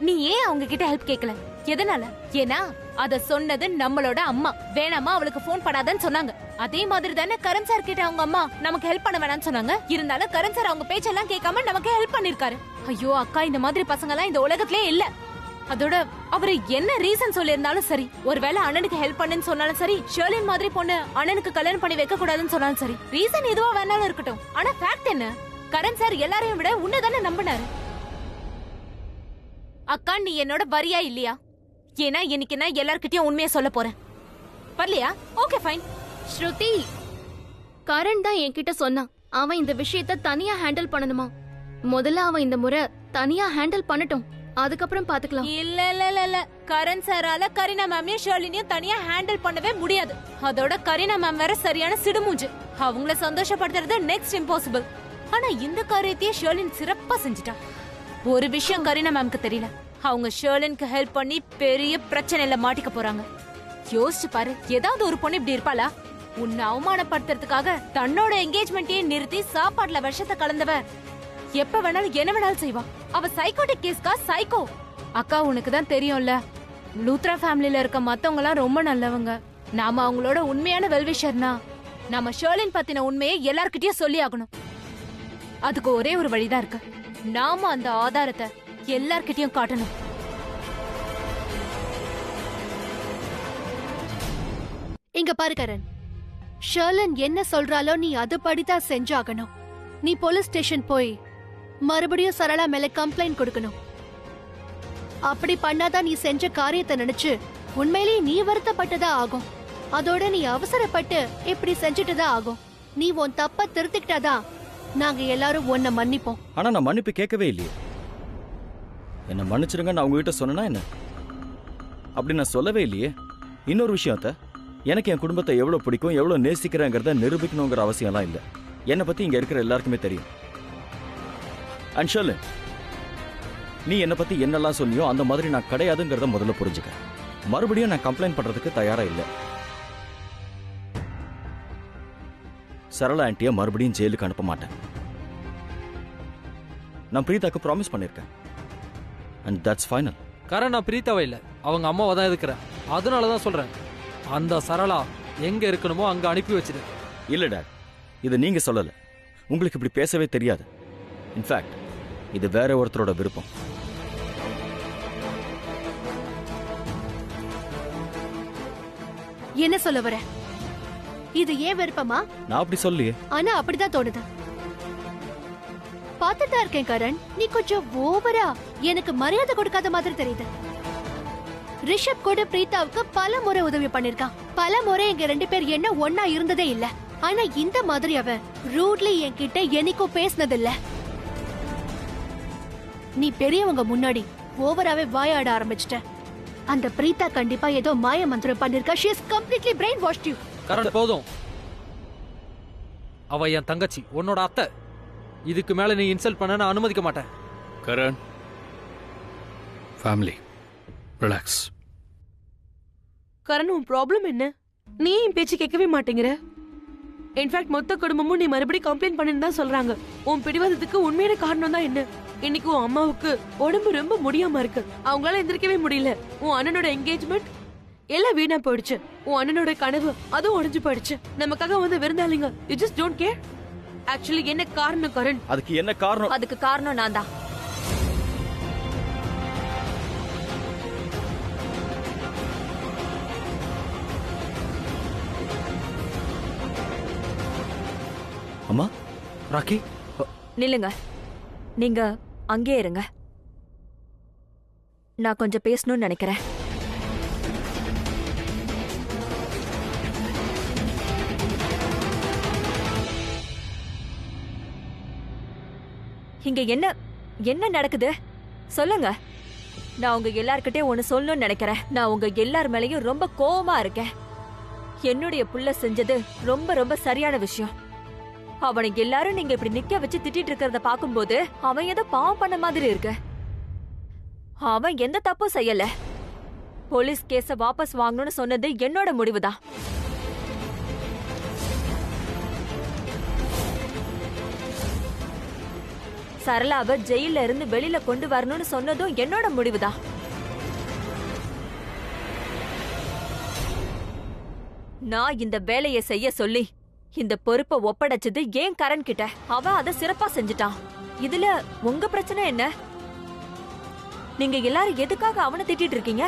S11: நீ ஏன் அவங்க கிட்ட ஹெல்ப் கேட்கல? எதனால? ஏன்னா அத சொன்னது நம்மளோட அம்மா. வேணாமா அவளுக்கு போன் பண்ணாதன்னு சொன்னாங்க. அதே மாதிரி தானே கரண் சார் கிட்ட அவங்க அம்மா நமக்கு ஹெல்ப் பண்ண வேணாம்னு சொன்னாங்க. இருந்தாலும் கரண் சார் அவங்க பேச்செல்லாம் கேட்காம நமக்கு ஹெல்ப் பண்ணிருக்காரு. ஐயோ அக்கா, இந்த மாதிரி பசங்க எல்லாம் இந்த உலகத்திலே இல்ல. அதோட அவரு என்ன ரீசன் சொல்லியிருந்தாலும் சரி, ஒருவேளை அண்ணனுக்கு ஹெல்ப் பண்ணுன்னு சொன்னாலும் சரி, ஷர்லின் மாதிரி பொண்ணு அண்ணனுக்கு கல்யாணம் பண்ணி வைக்க கூடாதுன்னு சொன்னாலும் சரி, ரீசன் எதுவா வேணாலும் இருக்கட்டும். ஆனா ஃபேக்ட் என்ன? கரண் சார் எல்லாரையும் விட உன்னதானே நம்பினாரு. அக்கா, நீ என்னோட வரியா இல்லையா? ஏன்னா இன்னைக்கு நான் எல்லார்கிட்டயும் உண்மையை சொல்ல போறேன். வரலையா? Okay fine.
S3: ஸ்ருதி, கரண் தான் என்கிட்ட சொன்னான் அவன் இந்த விஷயத்த தனியா ஹேண்டில் பண்ணணுமா. முதல்ல அவன் இந்த முறை தனியா ஹேண்டில் பண்ணட்டும், அதுக்கப்புறம் பாத்துக்கலாம்.
S11: இல்ல இல்ல இல்ல இல்ல, கரண் சாரால கரீனா மேமையும் ஷர்லினையும் தனியா ஹேண்டில் பண்ணவே முடியாது. அதோட கரீனா மேம் வேற சரியான சிடுமூஞ்சு. அவங்கள சந்தோஷப்படுத்துறது நெக்ஸ்ட் இம்பாசிபிள். ஆனா இந்த காரியத்தையே ஷர்லின் சிறப்பா செஞ்சுட்டா. ஒரு விஷயம் கரீனா மேம்க்கு தெரியல. அவங்க ஷர்லினுக்கு ஹெல்ப் பண்ணி பெரிய பிரச்சனையில மாட்டிக்க போறாங்க. யோசிச்சு பாரு, ஏதாவது ஒரு பொண்ணு இப்படி இருப்பாளா? உன்னை அவமானப்படுத்துறதுக்காக தன்னோட என்கேஜ்மெண்ட்டையே நிறுத்தி சாப்பாட்டுல விஷத்தை கலந்தவ எப்ப வேணாலும் என்ன வேணாலும் செய்வா. அவ சைக்கோட்டிக் கேஸ்கா சைக்கோ. அக்கா, உனக்கு தான் தெரியும்ல, லூத்ரா ஃபேமிலில இருக்க மத்தவங்க எல்லாம் ரொம்ப நல்லவங்க. நாம அவங்களோட உண்மையான வெல்விஷர்னா நாம ஷர்லின் பத்தின உண்மையை எல்லார்கிட்டயும் சொல்லி ஆகணும். அதுக்கு ஒரே ஒரு வழிதான் இருக்கு. நாம அந்த ஆதாரத்தை எல்லார்கிட்டயும் காட்டணும்.
S5: இங்க பாரு கரண், ஷர்லன் என்ன சொல்றாலோ நீ அதுபடிதான் செஞ்சாகணும். நீ போலீஸ் ஸ்டேஷன் போய் மறுபடியும் சரளா மேல கம்ப்ளைண்ட் கொடுக்கணும். அப்படி பண்ணாதான் நீ செஞ்ச காரியத்தை நினைச்சு உண்மையிலேயே நீ வருத்தப்பட்டதா ஆகும். அதோட நீ அவசரப்பட்டு இப்படி செஞ்சுட்டுதான் ஆகும். நீ உன் தப்ப திருத்திக்கிட்டாதான் நாங்க எல்லாரும் உன்னை மன்னிப்போம்.
S4: ஆனா நான் மன்னிப்பு கேட்கவே இல்லையே. என்ன மன்னிச்சிருங்க நான் உங்ககிட்ட சொன்னா என்ன? அப்படி நான் சொல்லவே இல்லையே. இன்னொரு விஷயத்த, எனக்கு என் குடும்பத்தை எவ்வளவு பிடிக்கும், எவ்வளவு நேசிக்கிறேங்கிறத நிரூபிக்கணுங்கிற அவசியம்லாம் இல்லை. என்னை பத்தி இங்க இருக்கிற எல்லாருக்குமே தெரியும். அண்ட் ஷர்லின், நீ என்னை பத்தி என்னெல்லாம் சொன்னியோ அந்த மாதிரி நான் கிடையாதுங்கிறத முதல்ல புரிஞ்சுக்க. மறுபடியும் நான் கம்ப்ளைண்ட் பண்றதுக்கு தயாரா இல்லை. சரளா ஆண்டியை மறுபடியும் ஜெயிலுக்கு அனுப்ப மாட்டேன். நான் பிரீதாக்கு ப்ராமிஸ் பண்ணிருக்கேன். And that's final.
S12: கரண், நான் பிரீத்தாவை இல்லை, அவங்க அம்மாவை தான் எதுக்குறேன். அதனால தான் சொல்றேன், அந்த சரளா எங்க இருக்கணுமோ அங்க அனுப்பி வச்சிடு.
S4: இல்ல டாட், இது நீங்க சொல்லல. உங்களுக்கு இப்படி பேசவே தெரியாது. இன்ஃபேக்ட் இது வேற ஒருத்தரோட விருப்பம்.
S5: என்ன சொல்ல வர? இது ஏன் விருப்பமா?
S4: நான் அப்படி சொல்லியே.
S5: ஆனா அப்படிதான் தோணுது. பார்த்துட்டு தான் இருக்கேன் கரண், நீ கொஞ்சம் ஓவரா எனக்கு மரியாதை கொடுக்காத மாதிரி தெரியுது. ரிஷப் கூட பிரீதாவுக்கு பல முறை உதவி பண்ணிருக்கான். பல முறை எங்க 2 பேர் என்ன ஒன்னா இருந்ததே இல்ல. ஆனா இந்த மாதிரி அவன் ரூட்லி என்கிட்ட என்னைக்கும் பேசினதில்ல. நீ பெரியவங்க முன்னாடி ஓவராவே வாயாட ஆரம்பிச்சிட்ட. அந்த பிரீதா கண்டிப்பா ஏதோ மாய மந்திரம் பண்ணிருக்கா. she is completely brainwashed you.
S12: Karan, போதும். அவ என் தங்கச்சி, உன்னோட அத்தை. இதுக்கு மேல நீ இன்சல்ட் பண்ண நான் அனுமதிக்க மாட்டேன்.
S1: Karan, family, relax.
S2: கரண், உன் ப்ராப்ளம் என்ன? நீ என் பேச்சு கேட்கவே மாட்டேங்கிற. இன்ஃபேக்ட் மொத்த குடும்பமும் நீ மறுபடியும் கம்ப்ளைண்ட் பண்ணுன்னு தான் சொல்றாங்க. உன் பிடிவாதத்துக்கு உண்மையான காரணம் தான் என்ன? இன்னைக்கு உன் அம்மாவுக்கு உடம்பு ரொம்ப முடியாம இருக்கு. அவங்களால எந்திரிக்கவே முடியல. உன் அண்ணனோட என்கேஜ்மெண்ட் எல்லாம் வீணா போயிடுச்சு. உன் அண்ணனோட கனவு அதுவும் உடைஞ்சு போயிடுச்சு. நமக்காக வந்து விருந்தாளிங்க you just don't care. Actually என்ன காரணம் கரண்?
S4: அதுக்கு என்ன காரணம்?
S7: அதுக்கு காரணம் நான் தான்.
S4: அம்மா,
S12: ராக்கி,
S7: நில்லுங்க. நீங்க அங்கே இருங்க. நான் கொஞ்சம் பேசணும்னு நினைக்கிறேன். இங்க என்ன என்ன நடக்குது சொல்லுங்க. நான் உங்க எல்லார்கிட்டயும் ஒன்னு சொல்லணும்னு நினைக்கிறேன். நான் உங்க எல்லார் மேலயும் ரொம்ப கோவமா இருக்கேன். என்னுடைய புள்ள செஞ்சது ரொம்ப ரொம்ப சரியான விஷயம். அவனை எல்லாரும் நீங்க இப்படி நிக்க வச்சு திட்டிட்டு இருக்கிறத பாக்கும்போது அவன் ஏதோ பாவம் பண்ண மாதிரி இருக்கு. அவன் எந்த தப்பும் செய்யல. போலீஸ் கேஸ வாபஸ் வாங்கணும்னு சொன்னது என்னோட முடிவுதான். சரளாவை ஜெயில இருந்து வெளியில கொண்டு வரணும்னு சொன்னதும் என்னோட முடிவுதான். நான் இந்த வேலையை செய்ய சொல்லி இந்த பொறுப்பை ஒப்படைச்சது ஏன் கரண் கிட்ட. அவன் அதை சிறப்பா செஞ்சுட்டான். இதுல உங்க பிரச்சனை என்ன? நீங்க எல்லாரும் எதுக்காக அவனை திட்டிட்டு இருக்கீங்க?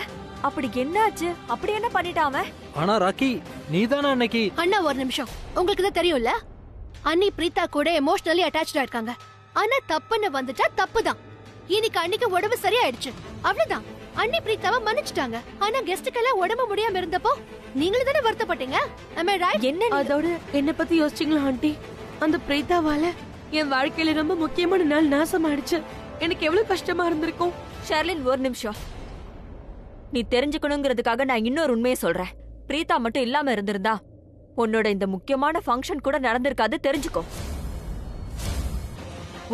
S7: அப்படி என்னாச்சு? அப்படி என்ன பண்ணிட்டான் அவன்?
S12: ஆனா ராக்கி, நீதானே அன்னைக்கு.
S5: அண்ணா ஒரு நிமிஷம், உங்களுக்கு தான் தெரியும்ல, அண்ணி பிரீதா கூட எமோஷனலி அட்டாச்சா இருக்காங்க. ஆனா தப்புன்னு வந்துட்டா தப்புதான். இன்னைக்கு அன்னைக்கு உடம்பு சரியாயிடுச்சு, அவ்வளவுதான். அண்ணி பிரீத்தாவை மன்னிச்சுட்டாங்க. ஆனா கெஸ்டுக்கெல்லாம் உடம்பு முடியாம இருந்தப்போ நீங்களும் தானே வருத்தப்பட்டீங்க.
S2: என்ன அதோட என்ன பத்தி யோசிச்சீங்களா ஆண்டி? அந்த பிரீத்தாவால என் வாழ்க்கையில ரொம்ப முக்கியமான நாள் நாசமாயிடுச்சு. எனக்கு எவ்வளவு கஷ்டமா இருந்திருக்கும்.
S7: ஷர்லின், ஒரு நிமிஷம். நீ தெரிஞ்சுக்கணுங்கிறதுக்காக நான் இன்னொரு உண்மையை சொல்றேன். பிரீதா மட்டும் இல்லாம இருந்திருந்தா உன்னோட இந்த முக்கியமான ஃபங்க்ஷன் கூட நடந்திருக்காது, தெரிஞ்சுக்கோ.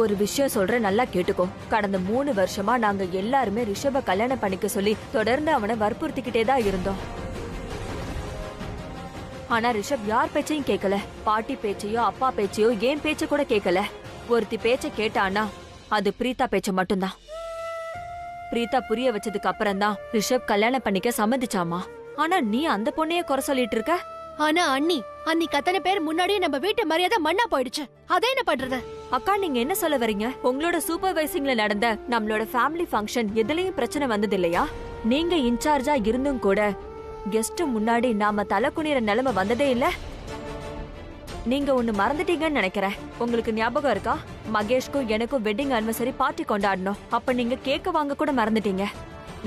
S7: ஒரு விஷயம் சொல்றேன், நல்லா கேட்டுக்கோ. கடந்த 3 வருஷமா நாங்க எல்லாருமே ரிஷப கல்யாணம் பண்ணிக்க சொல்லி தொடர்ந்து அவனை வற்புறுத்திக்கிட்டே தான் இருந்தோம். ஆனா ரிஷப் யார் பேச்சையும் கேட்கல. பாட்டி பேச்சையோ அப்பா பேச்சையோ ஏன் பேச்ச கூட கேட்கல. ஒருத்தி பேச்ச கேட்டானா அது பிரீதா பேச்ச மட்டும்தான். பிரீதா புரிய வச்சதுக்கு அப்புறம் தான் ரிஷப் கல்யாணம் பண்ணிக்க சம்மதிச்சாமா. ஆனா நீ அந்த பொண்ணையே குறை சொல்லிட்டு இருக்க.
S5: ஆனா அண்ணி, அன்னைக்கு அத்தனை பேர் முன்னாடியே நம்ம வீட்டு மரியாதை மண்ணா போயிடுச்சு. அதை என்ன பண்றது?
S7: அக்கா, நீங்க என்ன சொல்ல வரீங்க? உங்களோட சூப்பர்வைசிங்ல நடந்த நம்மளோட ஃபேமிலி ஃபங்க்ஷன் எதுலயும் பிரச்சனை வந்தது இல்லையா? நீங்க இன்சார்ஜா இருந்தும் கூட கெஸ்ட் முன்னாடி நாம தலை குனிற நிலைமை வந்ததே இல்ல. நீங்க ஒண்ணு மறந்துட்டீங்கன்னு நினைக்கிறேன். உங்களுக்கு ஞாபகம் இருக்கா? மகேஷ்க்கும் எனக்கும் வெட்டிங் அனிவர்சரி பார்ட்டி கொண்டாடணும். அப்ப நீங்க கேக்க வாங்க கூட மறந்துட்டீங்க.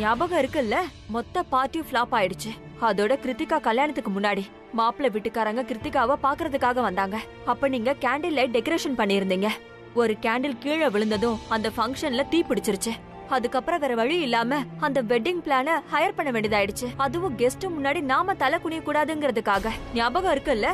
S7: ஞாபகம் இருக்குல்ல? மொத்த பார்ட்டியும் ஃபிளாப் ஆயிடுச்சு. அதோட கிருத்திகா கல்யாணத்துக்கு முன்னாடி மாப்பிள்ளை வீட்டுக்காரங்க கிருத்திகாவை பாக்குறதுக்காக வந்தாங்க. அப்ப நீங்க கேண்டில் லைட் டெக்கரேஷன் பண்ணிருந்தீங்க. ஒரு கேண்டில் கீழே விழுந்ததும் அந்த ஃபங்க்ஷன்ல தீ பிடிச்சிருச்சு. அதுக்கப்புறம் வேற வழி இல்லாம அந்த வெட்டிங் பிளான ஹையர் பண்ண வேண்டியதாயிடுச்சு. அதுவும் கெஸ்ட் முன்னாடி நாம தலை குனிய கூடாதுங்கிறதுக்காக. ஞாபகம் இருக்குல்ல?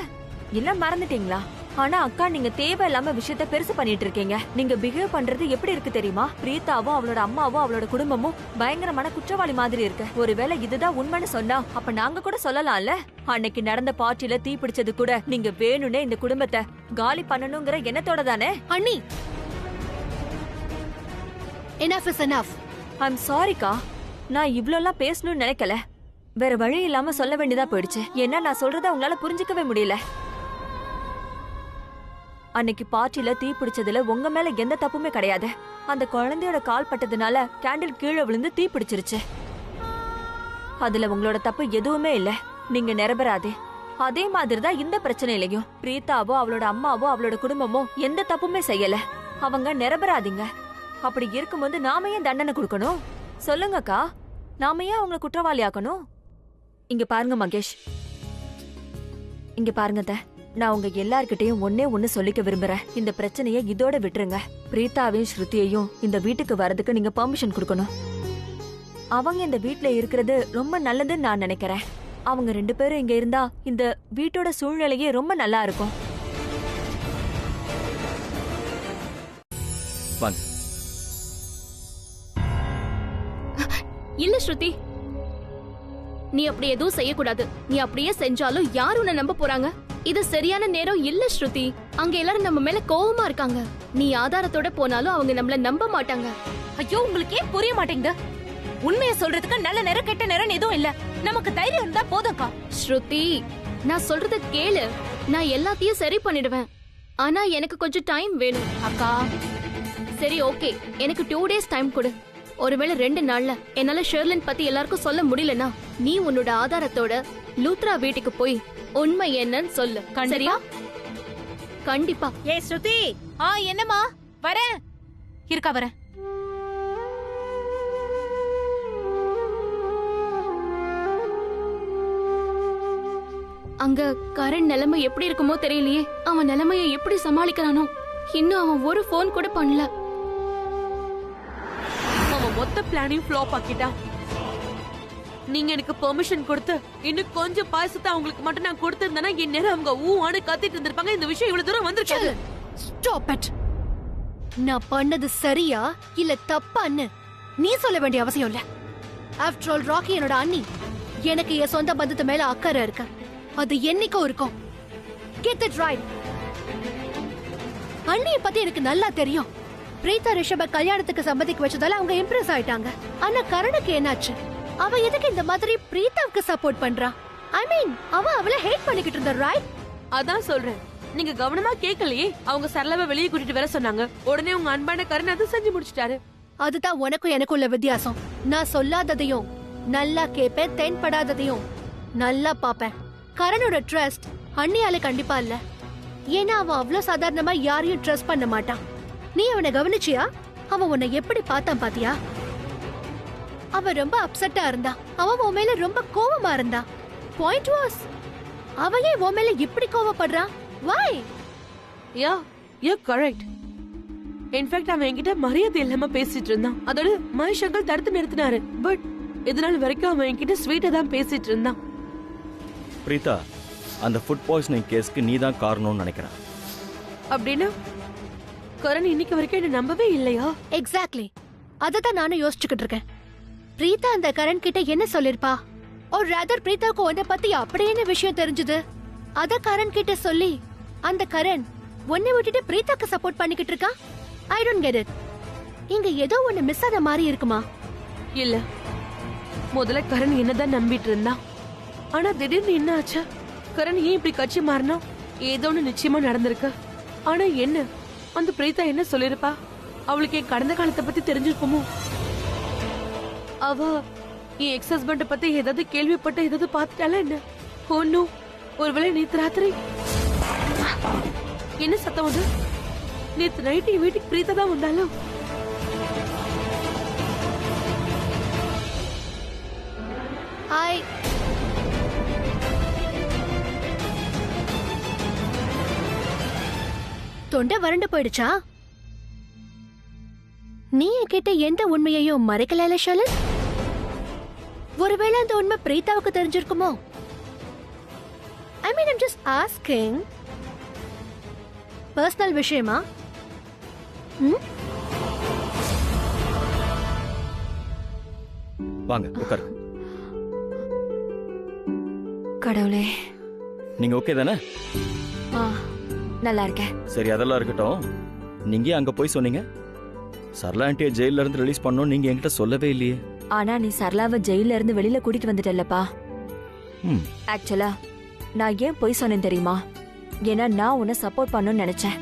S7: இல்ல மறந்துட்டீங்களா?
S11: ஆனா அக்கா நீங்க தேவையில்லாம விஷயத்த பெருசு பண்ணிட்டு இருக்கீங்க. நீங்க பிஹேவ் பண்றது எப்படி இருக்கு தெரியுமா? பிரீதாவும் அவளோட அம்மாவும் அவளோட குடும்பமும் பயங்கரமான குற்றவாளி மாதிரி இருக்கு. ஒருவேளை இதுதான் உண்மைன்னு சொன்னா அப்ப நாங்க கூட சொல்லலாம்ல. அன்னைக்கு நடந்த பார்ட்டில தீ பிடிச்சது கூட நீங்க வேணும்னே இந்த குடும்பத்தை காலி பண்ணணுங்கிற எண்ணத்தோட தானே?
S5: அண்ணி, enough is enough.
S11: ஐம் சாரிக்கா, நான் இவ்ளோலாம் பேசணும்னு நினைக்கல. வேற வழி இல்லாம சொல்ல வேண்டியதா போயிடுச்சு. ஏன்னா நான் சொல்றத உங்களால புரிஞ்சுக்கவே முடியல. அன்னைக்கு பார்ட்டில தீ பிடிச்சதுல உங்க மேல எந்த தப்புமே கிடையாது. அந்த குழந்தையோட கால் பட்டதுனால கேண்டில் கீழே விழுந்து தீ பிடிச்சிருச்சு. அதுல உங்களோட தப்பு எதுவுமே இல்ல. நீங்க நிரபராதே. அதே மாதிரிதான் இந்த பிரச்சனையிலையும் பிரீதாவோ அவளோட அம்மாவோ அவளோட குடும்பமோ எந்த தப்புமே செய்யல. அவங்க நிரபராதிங்க. அப்படி இருக்கும்போது நாம ஏன் தண்டனை கொடுக்கணும்? சொல்லுங்கக்கா, நாம ஏன் அவங்களை குற்றவாளி ஆக்கணும்? இங்க பாருங்க மகேஷ், இங்க பாருங்க, நான் உங்க எல்லார்கிட்டயும் ஒண்ணு சொல்லிக்க விரும்புறேன். இந்த பிரச்சனையை இதோட விட்டுருங்க. பிரீதாவையும் ஸ்ருதியையும் இந்த வீட்டுக்கு வரதுக்கு நீங்க பெர்மிஷன் கொடுக்கணும். அவங்க இந்த வீட்ல இருக்கிறது ரொம்ப நல்லதுன்னு நான் நினைக்கிறேன். அவங்க 2 பேரும் இங்க இருந்தா இந்த வீட்டோட சூழ்நிலையே ரொம்ப நல்லா இருக்கும்.
S3: இல்ல ஸ்ருதி, நீ அப்படி எதுவும் செய்யக்கூடாது. நீ அப்படியே செஞ்சாலும் யார் உன்னை நம்ப போறாங்க? இது சரியான நேரம் இல்ல ஸ்ருதி. அங்க எல்லாரும் நம்ம மேல கோவமா இருக்காங்க. நீ ஆதாரத்தோட போனாலும் அவங்க நம்மள நம்ப மாட்டாங்க.
S11: ஐயோ, உங்களுக்கு ஏன் புரிய மாட்டேங்குது? உண்மையை சொல்றதுக்கு நல்ல நேரம் கெட்ட நேரம் எதுவும் இல்ல. நமக்கு தைரியம் இருந்தா போதும்க்கா.
S3: ஸ்ருதி, நான் சொல்றத கேளு. நான் எல்லாத்தையும் சரி பண்ணிடுவேன். ஆனா எனக்கு கொஞ்சம் டைம் வேணும்.
S11: அக்கா
S3: சரி, ஓகே, எனக்கு 2 days டைம் கொடு. ஒருவேளை 2 நாள்ல என்னால ஷெர்லின் பத்தி எல்லாருக்கும் சொல்ல முடியலனா நீ உன்னோட ஆதாரத்தோட லூத்ரா வீட்டுக்கு போய் உண்மை என்னன்னு சொல்லு. சரியா? கண்டிப்பா.
S11: ஏய் ஸ்ருதி, என்னம்மா? வரேன். இருக்கா வரேன்.
S3: அங்க கரண் நிலைமை எப்படி இருக்குமோ தெரியலையே. அவன் நிலைமைய எப்படி சமாளிக்கிறானோ. இன்னும் அவன் ஒரு போன் கூட பண்ணல.
S2: அவன் மொத்த பிளானையும் ஃப்ளாப் ஆக்கிட்டான். நீங்க எனக்கு பெர்மிஷன் கொடுத்து இன்னும் கொஞ்சம் பாயசத்தை அவங்களுக்கு மட்டும் நான் கொடுத்திருந்தேன்னா என் நேரம் அவங்க ஊவானு கத்திட்டு இருந்திருப்பாங்க. இந்த விஷயம் இவ்வளவு தூரம் வந்திருக்காது.
S5: Stop it. நான் பண்ணது சரியா இல்ல தப்பான்னு நீ சொல்ல வேண்டிய அவசியம் இல்ல. ஆஃப்டர் ஆல் ராக்கி என்னோட அண்ணி. எனக்கு என் சொந்த பந்தத்து மேல அக்கறை இருக்கு. அது என்னைக்கும் இருக்கும். Get it right. அண்ணியை பத்தி எனக்கு நல்லா தெரியும். பிரீதா ரிஷப கல்யாணத்துக்கு சம்மதிக்க வச்சதால அவங்க இம்ப்ரெஸ் ஆயிட்டாங்க. ஆனா கரணுக்கு என்னாச்சு? அவ எதுக்கு இந்த மாதிரி பிரீதாவுக்கு சப்போர்ட் பண்றா? ஐ மீன், அவளை ஹேட் பண்ணிக்கிட்டு இருந்தா, ரைட்?
S2: அதான் சொல்றேன், நீங்க கவனமா கேட்கலையே. அவங்க சரளாவை வெளியே கூட்டிட்டு வர சொன்னாங்க. உடனே உங்க அன்பான கரண் அதை செஞ்சு முடிச்சிட்டாரு.
S5: அதுதான் உனக்கும் எனக்கும் உள்ள வித்தியாசம். நான் சொல்லாததையும் நல்லா கேட்பேன், தென்படாததையும் நல்லா பாப்பேன். கரணோட ட்ரஸ்ட் அண்ணியால கண்டிப்பா இல்ல. ஏன்னா அவன் அவ்வளவு சாதாரணமா யாரையும் ட்ரஸ்ட் பண்ண மாட்டான். நீ அவனை கவனிச்சியா? அவன் உன்னை எப்படி பார்த்தான் பாத்தியா? அவன் ரொம்ப அப்செட்டா இருந்தா. அவன் உன் மேல ரொம்ப கோவமா இருந்தா. பாயிண்ட் வாஸ், அவன் ஏன் உன் மேல இப்படி கோவப்படுறான்? Why?
S2: Yeah, correct. இன்ஃபேக்ட் அவன் என்கிட்ட மரியாதை இல்லாம பேசிட்டு இருந்தான். அதோட மகேஷ் அங்கிள் தடுத்து நிறுத்தினாரு. பட் இதனால வரைக்கும் அவன் என்கிட்ட ஸ்வீட்டா தான் பேசிட்டு இருந்தான்.
S4: பிரீதா, அந்த ஃபுட் பாய்சனிங் கேஸ்க்கு நீ தான் காரணம்னு நினைக்கிறேன்.
S2: அப்படின்னா கரண் இன்னைக்கு வரைக்கும் என்ன நம்பவே இல்லையா?
S5: எக்ஸாக்ட்லி, அததான் நானும் யோசிச்சுக்கிட்டு இருக்கேன். பிரீதா அந்த கரண் கிட்ட என்ன சொல்லிருப்பா? ஒரு ராதர் பிரீதாவுக்கு உன்னை பத்தி அப்படி என்ன விஷயம் தெரிஞ்சது? அத கரண் கிட்ட சொல்லி அந்த கரண் உன்னை விட்டுட்டு பிரீதாக்கு சப்போர்ட் பண்ணிக்கிட்டு இருக்கான். I don't get it. இங்க ஏதோ ஒன்னு மிஸ் ஆன மாதிரி இருக்குமா?
S2: இல்ல, முதல்ல கரண் என்னதான் நம்பிட்டு இருந்தான். ஆனா திடீர்னு என்ன ஆச்சு? கரண் ஏன் இப்படி கட்சி மாறினா? ஏதோ ஒண்ணு நிச்சயமா நடந்திருக்கு. ஆனா என்ன? அந்த பிரீதா என்ன சொல்லிருப்பா? அவளுக்கு என் கடந்த காலத்தை பத்தி தெரிஞ்சிருக்குமோ? அவ என் எக்ஸ் ஹஸ்பண்ட பத்தி ஏதாவது கேள்விப்பட்ட ஏதாவது பாத்துட்டால என்ன? ஒன்னு ஒருவேளை நேத்து ராத்திரி என்ன சத்தம் வந்து? நேத்து நைட்டு என் வீட்டுக்கு பிரீதா தான் வந்தாலும்.
S5: ஹாய். தொண்டை வறண்டு போயிடுச்சா? நீ என்கிட்ட எந்த உண்மையையும் மறைக்கல ஷலன்? ஒருவேளை அந்த உண்மை பிரீதாவுக்கு தெரிஞ்சிருக்குமோ? ஐ மீன், ஐம் ஜஸ்ட் ஆஸ்கிங். பர்சனல் விஷயமா?
S4: வாங்க உட்காரு.
S7: கடவுளே,
S4: நீங்க ஓகே தானே?
S7: நல்லா இருக்கேன்.
S4: சரி, அதெல்லாம் இருக்கட்டும். நீங்க அங்க போய் சொன்னீங்க சரளா ஆண்டியை ஜெயில இருந்து ரிலீஸ் பண்ணோம், நீங்க என்கிட்ட சொல்லவே இல்லையே.
S7: ஆனா நீ சரளாவை ஜெயில இருந்து வெளியில கூட்டிட்டு வந்துட்டல்லப்பா. ஆக்சுவலா நான் ஏன் போய் சொன்னேன் தெரியுமா? ஏன்னா நான் உன்னை சப்போர்ட் பண்ணணும்னு நினைச்சேன்.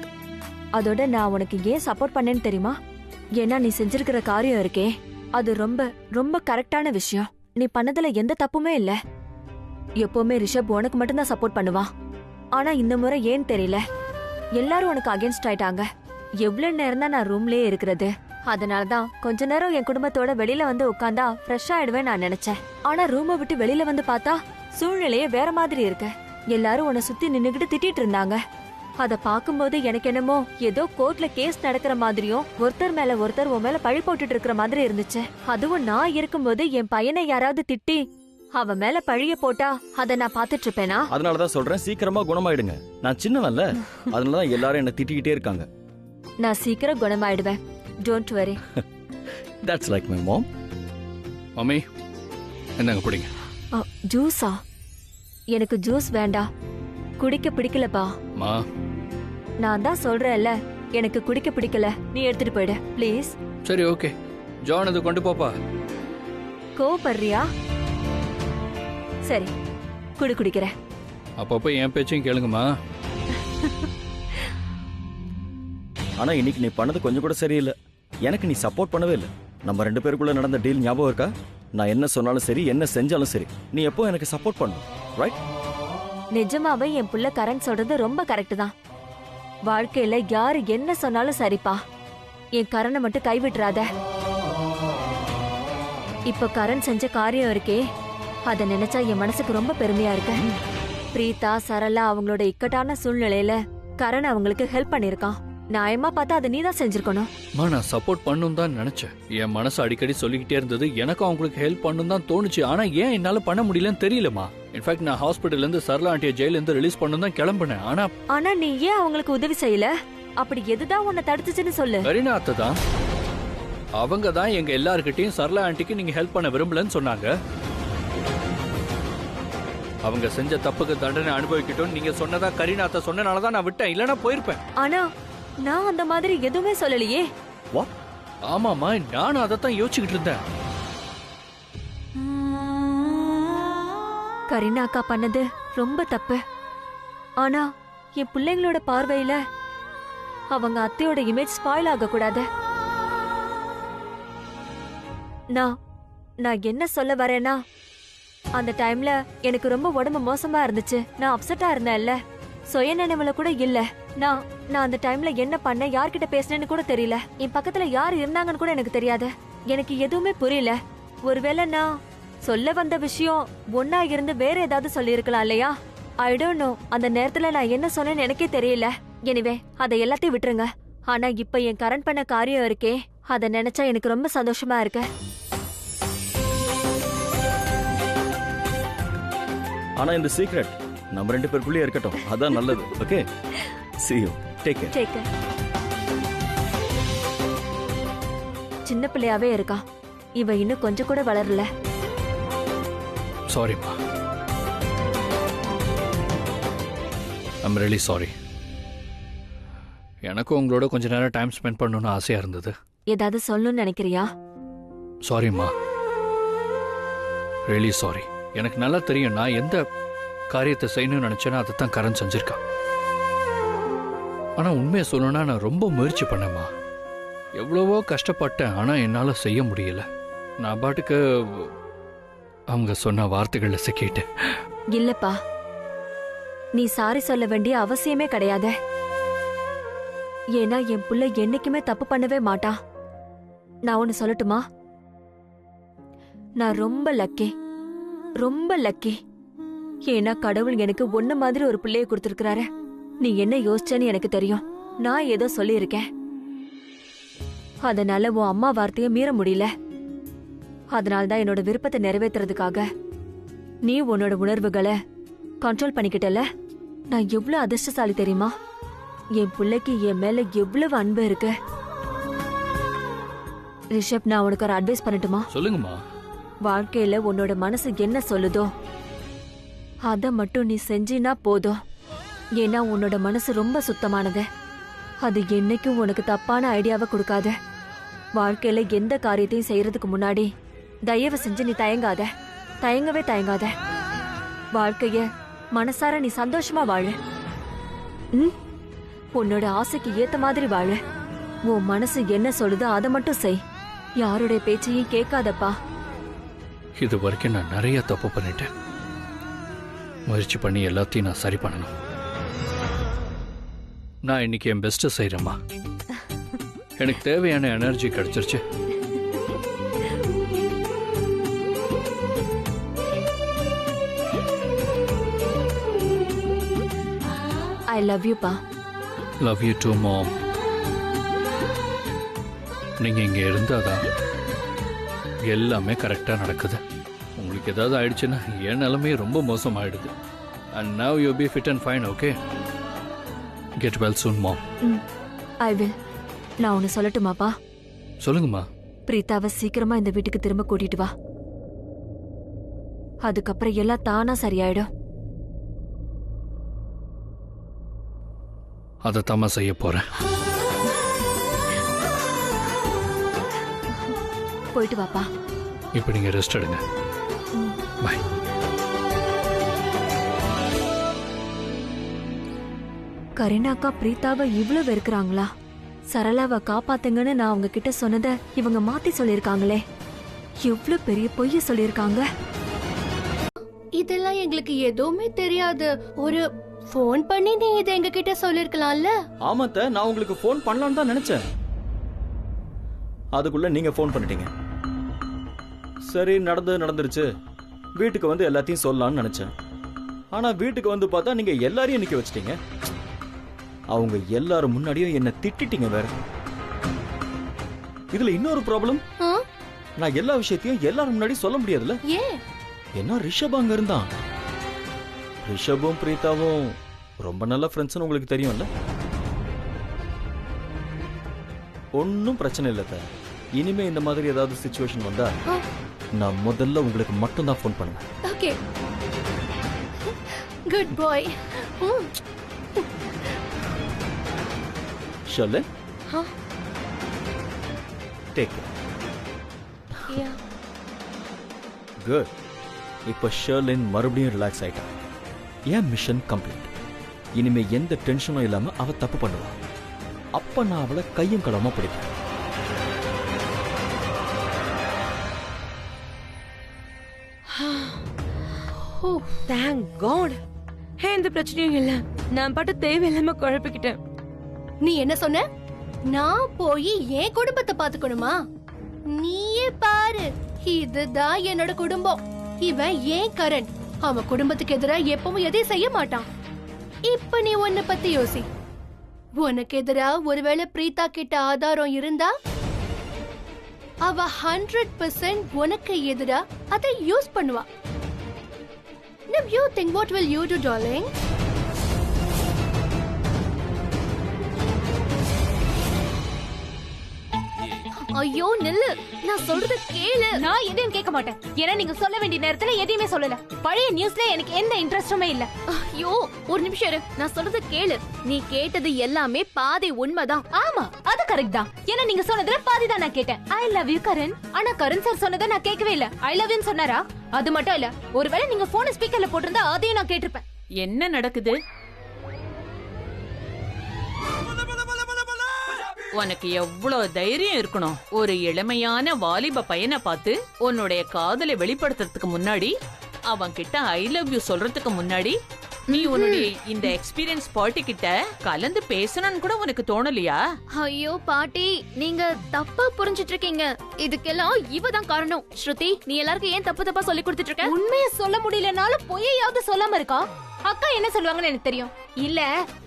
S7: அதோட நான் உனக்கு ஏன் சப்போர்ட் பண்ணேன்னு தெரியுமா? ஏன்னா நீ செஞ்சிருக்கிற காரியம் இருக்கே, அது ரொம்ப ரொம்ப கரெக்டான விஷயம். நீ பண்ணதுல எந்த தப்புமே இல்ல. எப்பவுமே ரிஷப் உனக்கு மட்டும்தான் சப்போர்ட் பண்ணுவான். ஆனா இந்த முறை ஏன் தெரியல, எல்லாரும் உனக்கு அகேன்ஸ்ட் ஆயிட்டாங்க. எவ்வளவு நேரம் தான் நான் ரூம்லயே இருக்கிறது? அதனாலதான் கொஞ்ச நேரம் என் குடும்பத்தோட வெளியில வந்து உட்காந்தா ஃப்ரெஷ் ஆயிடுவேன் நான் நினைச்சேன். ஆனா ரூமை விட்டு வெளியில வந்து பார்த்தா சூழ்நிலையே வேற மாதிரி இருக்கு. எல்லாரும் உன்னை சுத்தி நின்னுகிட்டு திட்டிட்டு இருந்தாங்க. அத பாக்கும்போது எனக்கு என்னமோ ஏதோ கோர்ட்ல கேஸ் நடக்கிற மாதிரியும் ஒருத்தர் மேல ஒருத்தர் உன் மேல பழி போட்டுட்டு இருக்கிற மாதிரி இருந்துச்சு. அதுவும் நான் இருக்கும்போது என் பையனை யாராவது திட்டி அவன் மேல பழிய போட்டா அத நான் பாத்துட்டு இருப்பேனா?
S4: அதனாலதான் சொல்றேன், சீக்கிரமா குணமாயிடுங்க. நான் சின்னவன்ல, அதனாலதான் எல்லாரும் என்ன திட்டிக்கிட்டே இருக்காங்க.
S7: நான் சீக்கிரம் குணமாயிடுவேன். Don't worry.
S4: That's like my mom.
S1: Mummy, என்னங்க பிடிங்க?
S7: ஜூஸா? எனக்கு ஜூஸ் வேண்டாம், குடிக்க பிடிக்கலப்பா.
S1: மா,
S7: நான் தான் சொல்றேன்ல, எனக்கு குடிக்க பிடிக்கல. நீ எடுத்துட்டு போயிடு ப்ளீஸ்.
S1: சரி ஓகே, ஜான் இது கொண்டு போப்பா.
S7: கோவப்படுறியா? சரி, குடிக்கிறேன்.
S1: அப்பப்போ என் பேச்சையும் கேளுங்கம்மா.
S4: ஆனா இன்னைக்கு நீ பண்ணது கொஞ்சம் கூட சரியில்லை. எனக்கு நீ சப்போர்ட் பண்ணவே இல்லை. நம்ம 2 பேருக்குள்ள நடந்த டீல் ஞாபகம் இருக்கா? நான் என்ன சொன்னாலும் சரி, என்ன செஞ்சாலும் சரி, நீ எப்போ எனக்கு சப்போர்ட் பண்ணணும், ரைட்?
S7: நிஜமாவே என் புள்ள கரண் சொல்றது ரொம்ப கரெக்ட் தான். வாழ்க்கையில யாரு என்ன சொன்னாலும் சரிப்பா, என் கரனை மட்டும் கைவிட்டுறாத. இப்ப கரண் செஞ்ச காரியம் இருக்கே, அத நினைச்சா என் மனசுக்கு ரொம்ப பெருமையா இருக்கு. பிரீதா, சரளா அவங்களோட இக்கட்டான சூழ்நிலையில கரண் அவங்களுக்கு ஹெல்ப் பண்ணிருக்கான். நியாயமா பார்த்தா அதை நீதான் செஞ்சிருக்கணும்.
S1: நான் சப்போர்ட் பண்ணும் தான் நினைச்சேன். என் மனசு அடிக்கடி சொல்லிக்கிட்டே இருந்தது எனக்கும் அவங்களுக்கு ஹெல்ப் பண்ணும் தான் தோணுச்சு. ஆனா ஏன் என்னால பண்ண முடியலன்னு தெரியலமா. இன்ஃபேக்ட் நான் ஹாஸ்பிட்டல்ல இருந்து சரளா ஆண்டியை ஜெயில இருந்து ரிலீஸ் பண்ணும் தான் கிளம்பினேன். ஆனா
S7: நீ ஏன் அவங்களுக்கு உதவி செய்யல? அப்படி எதுதான் உன்னை தடுத்துச்சுன்னு சொல்லு.
S1: கரீனா அத்தை தான், அவங்க தான் எங்க எல்லார்கிட்டயும் சரளா ஆண்டிக்கு நீங்க ஹெல்ப் பண்ண விரும்பலன்னு சொன்னாங்க. அவங்க செஞ்ச தப்புக்கு தண்டனை அனுபவிக்கட்டும் நீங்க சொன்னதா கரீனா அத்தை சொன்னனாலதான் நான் விட்டேன், இல்லனா போயிருப்பேன்.
S7: ஆனா நான் அந்த மாதிரி எதுவுமே சொல்லலையே.
S1: ஆமாமா, நானும் அதைத்தான் யோசிச்சுக்கிட்டு இருந்தேன்.
S7: கரீனா அக்கா பண்ணது ரொம்ப தப்பு. ஆனா என் பிள்ளைங்களோட பார்வையில அவங்க அத்தையோட இமேஜ் ஸ்பாயில் ஆக கூடாது. நான் என்ன சொல்ல வரேன்னா, அந்த டைம்ல எனக்கு ரொம்ப உடம்பு மோசமா இருந்துச்சு. நான் அப்செட்டா இருந்தேன்ல, சுய நினைவுல கூட இல்ல. நான் அந்த டைம்ல என்ன பண்ண, யார்கிட்ட பேசினேன்னு கூட தெரியல. என் பக்கத்துல யார் இருந்தாங்கன்னு கூட எனக்கு தெரியாது. எனக்கு எதுவுமே புரியல. ஒருவேளை நான் சொல்ல வந்த விஷயம் ஒன்னா இருந்து வேற ஏதாவது சொல்லி இருக்கலாம் இல்லையா? I don't know. அந்த நேரத்துல நான் என்ன சொன்னேன்னு எனக்கே தெரியல. எனிவே அதை எல்லாத்தையும் விட்டுருங்க. ஆனா இப்ப என் கரண் பண்ண காரியம் இருக்கே, அதை நினைச்சா எனக்கு ரொம்ப சந்தோஷமா இருக்கு.
S4: ஆனா இந்த சீக்ரெட் நம்ம 2 பேருக்குள்ளே இருக்கட்டும், அதான் நல்லது. Okay, see you, take care.
S7: சின்ன பிள்ளையாவே இருக்கா, இவ இன்னும் கொஞ்சம் கூட வளரல.
S1: சாரிமா, ஐம் ரியலி சாரி. எனக்கும் உங்களோட கொஞ்ச நேரம் டைம் ஸ்பெண்ட் பண்ணணும்னு ஆசையா இருந்தது.
S7: ஏதாவது சொல்லணும்னு நினைக்கிறியா?
S1: சாரிம்மா, ரியலி சாரி. எனக்கு நல்லா தெரியும் நான் எந்த காரியத்தை செய்யணும்னு நினைச்சேன்னா அதை தான் கரண் செஞ்சிருக்கான். ஆனா உண்மையை சொல்லணும்னா நான் ரொம்ப முயற்சி பண்ணேம்மா. எவ்வளவோ கஷ்டப்பட்டேன், ஆனா என்னால செய்ய முடியல. நான் பாட்டுக்கு அவங்க சொன்ன வார்த்தைகள்ல சிக்கிட்டேன்.
S7: இல்லப்பா, நீ சாரி சொல்ல வேண்டிய அவசியமே கிடையாது. ஏன்னா என் புள்ள என்னைக்குமே தப்பு பண்ணவே மாட்டா. நான் ஒன்னு சொல்லட்டுமா? நான் ரொம்ப லக்கி, ரொம்ப லக்கி. ஏன்னா கடவுள் எனக்கு ஒன்ன மாதிரி ஒரு பிள்ளைய கொடுத்திருக்கிறாரு. நீ என்ன யோசிச்சேன்னு எனக்கு தெரியும். நான் ஏதோ சொல்லியிருக்கேன், அதனால உன் அம்மா வார்த்தைய மீற முடியல. அதனால்தான் என்னோட விருப்பத்தை நிறைவேற்றுறதுக்காக நீ உன்னோட உணர்வுகளை கண்ட்ரோல் பண்ணிக்கிட்டல. நான் எவ்வளவு அதிர்ஷ்டசாலி தெரியுமா? என் பிள்ளைக்கு என் மேல எவ்வளவு அன்பு இருக்கு. ரிஷப், நான் உனக்கு ஒரு அட்வைஸ் பண்ணட்டுமா?
S1: சொல்லுங்கம்மா.
S7: வாழ்க்கையில உன்னோட மனசு என்ன சொல்லுதோ அத மட்டும் நீ செஞ்சினா போதும். ஏன்னா உன்னோட மனசு ரொம்ப சுத்தமானது. அது என்னைக்கும் உனக்கு தப்பான ஐடியாவை கொடுக்காது. வாழ்க்கையில எந்த காரியத்தையும் செய்யறதுக்கு முன்னாடி தயவு செஞ்சு நீ தயங்கவே தயங்காத. வாழ்க்கைய மனசார நீ சந்தோஷமா வாழு. உன்னோட ஆசைக்கு ஏத்த மாதிரி வாழு. உன் மனசு என்ன சொல்லுதோ அதை மட்டும் செய். யாருடைய பேச்சையும் கேட்காதப்பா.
S1: இது வரைக்கும் நான் நிறைய தப்பு பண்ணிட்டேன். முயற்சி பண்ணி எல்லாத்தையும் நான் சரி பண்ணணும். நான் இன்னைக்கு என் பெஸ்ட் செய்யறேம்மா. எனக்கு தேவையான எனர்ஜி கிடைச்சிருச்சு.
S7: ஐ லவ் யூ பா.
S1: லவ் யூ டூ மாம். நீங்க இங்க இருந்தாதான் எல்லாமே கரெக்டா நடக்குது. உங்களுக்கு ஏதாவது ஆயிடுச்சுன்னா என் நிலைமையே ரொம்ப மோசமாயிடுது. And now you'll be fit and fine, okay? Get well soon, mom.
S7: I will. நான் உன்னை சொல்லட்டுமாப்பா?
S1: சொல்லுங்கம்மா.
S7: பிரீத்தாவை சீக்கிரமா இந்த வீட்டுக்கு திரும்ப கூட்டிட்டு வா. அதுக்கப்புறம் எல்லாம் தானா சரியாயிடும்.
S1: அதைத்தாம்மா செய்ய போறேன்.
S7: போயிட்டு வாப்பா.
S1: இப்போ நீங்க ரெஸ்ட் எடுங்க. பை.
S7: கரீனாக்கா பிரீத்தாவை இவ்வளவு வெறுக்கிறாங்களா? சரளாவை காப்பாத்துங்கன்னு நான் அவங்க கிட்ட சொன்னதை இவங்க மாத்தி சொல்லிருக்காங்களே. எவ்வளவு பெரிய பொய்ய சொல்லிருக்காங்க.
S5: இதெல்லாம் எங்களுக்கு எதுவுமே தெரியாது. ஒரு ஃபோன் பண்ணி நீ இதை எங்க கிட்ட சொல்லிருக்கலாம்ல.
S4: ஆமாத்த, நான் உங்களுக்கு ஃபோன் பண்ணலாம்னு தான் நினைச்சேன். அதுக்குள்ள நீங்க ஃபோன் பண்ணிட்டீங்க. சரி, நடந்துருச்சு. வீட்டுக்கு வந்து எல்லாத்தையும் சொல்லலாம்னு நினைச்சேன். ஆனா வீட்டுக்கு வந்து பார்த்தா நீங்க எல்லாரையும் நிக்க வச்சிட்டீங்க. அவங்க எல்லாரும் முன்னாடியும் என்ன திட்டிட்டீங்க வேற. இதுல இன்னொரு ப்ராப்ளம், நான் எல்லா விஷயத்தையும் எல்லாரும் முன்னாடி சொல்ல முடியாதுல்ல. என்ன ரிஷப் அங்க இருந்தான். ரிஷபும் பிரீத்தாவும் ரொம்ப நல்ல ஃப்ரெண்ட்ஸ்னு உங்களுக்கு தெரியும்ல. ஒன்னும் பிரச்சனை இல்ல. இனிமே இந்த மாதிரி ஏதாவது சிச்சுவேஷன் வந்தா நான் முதல்ல உங்களுக்கு மட்டும் தான் ஃபோன் பண்ணுவேன்.
S5: ஓகே, குட் பாய்.
S4: ஷர்லின், டேக்
S5: யா.
S4: குட். இப்ப ஷர்லின் மறுபடியும் ரிலாக்ஸ் ஆயிட்டா. என் மிஷன் கம்ப்ளீட். இனிமே எந்த டென்ஷனும் இல்லாம அவ தப்பு பண்ணுவா. அப்ப நான் அவளை கையும் களமா பிடிப்பேன்.
S2: Thank God. எந்த பிரச்சனையும் இல்ல. நான் பாட்டு தேவையில்லாம குழப்பிக்கிட்டேன்.
S5: நீ என்ன சொன்ன? நான் போய் என் குடும்பத்தை பாத்துக்கணுமா? நீயே பாரு, இதுதான் என்னோட குடும்பம். இவன் ஏன் கரண். அவன் குடும்பத்துக்கு எதிரா எப்பவும் எதையும் செய்ய மாட்டான். இப்ப நீ உன்னை பத்தி யோசி. உனக்கு எதிரா ஒருவேளை பிரீதா கிட்ட ஆதாரம் இருந்தா அவ 100% உனக்கு எதிரா அதை யூஸ் பண்ணுவா. Now you think what will you do, darling?
S3: ஐயோ நில்லு, நான் சொல்றத கேளு.
S11: நான் எதையும் கேட்க மாட்டேன். ஏன்னா நீங்க சொல்ல வேண்டிய நேரத்துல எதையுமே சொல்லல. பழைய நியூஸ்ல எனக்கு எந்த இன்ட்ரெஸ்டுமே இல்ல.
S3: ஐயோ ஒரு நிமிஷம் இரு, நான் சொல்றத கேளு. நீ கேட்டது எல்லாமே பாதி உண்மைதான்.
S11: ஆமா, அது கரெக்ட் தான். ஏன்னா நீங்க சொன்னதுல பாதி தான் நான் கேட்டேன். I love you Karan. ஆனா கரண் சார் சொன்னதை நான் கேட்கவே இல்ல. ஐ லவ் யூன்னு சொன்னாரா? அது மட்டும் இல்ல, ஒருவேளை நீங்க போன் ஸ்பீக்கர்ல போட்டிருந்தா அதையும் நான் கேட்டிருப்பேன்.
S10: என்ன நடக்குது? உனக்கு எவ்வளவு தைரியம் இருக்கணும்? ஒரு இளமையான வாலிப பையனை பார்த்து உன்னுடைய காதலை வெளிப்படுத்துறதுக்கு முன்னாடி, அவன் கிட்ட ஐ லவ் யூ சொல்றதுக்கு முன்னாடி நீ உன்னுடைய இந்த எக்ஸ்பீரியன்ஸ் பார்ட்டி கிட்ட கலந்து பேசணும்னு கூட உனக்கு தோணலையா?
S3: ஐயோ பாட்டி, நீங்க தப்பா புரிஞ்சிட்டு இருக்கீங்க. இதுக்கெல்லாம் இவதான் காரணம். ஸ்ருதி, நீ எல்லாருக்கும் ஏன் தப்பு தப்பா சொல்லி கொடுத்துட்டு இருக்க?
S11: உண்மையை சொல்ல முடியலனாலும் பொய்யாவது சொல்லாம இருக்கா? அக்கா என்ன சொல்லுவாங்கன்னு எனக்கு தெரியும். இல்ல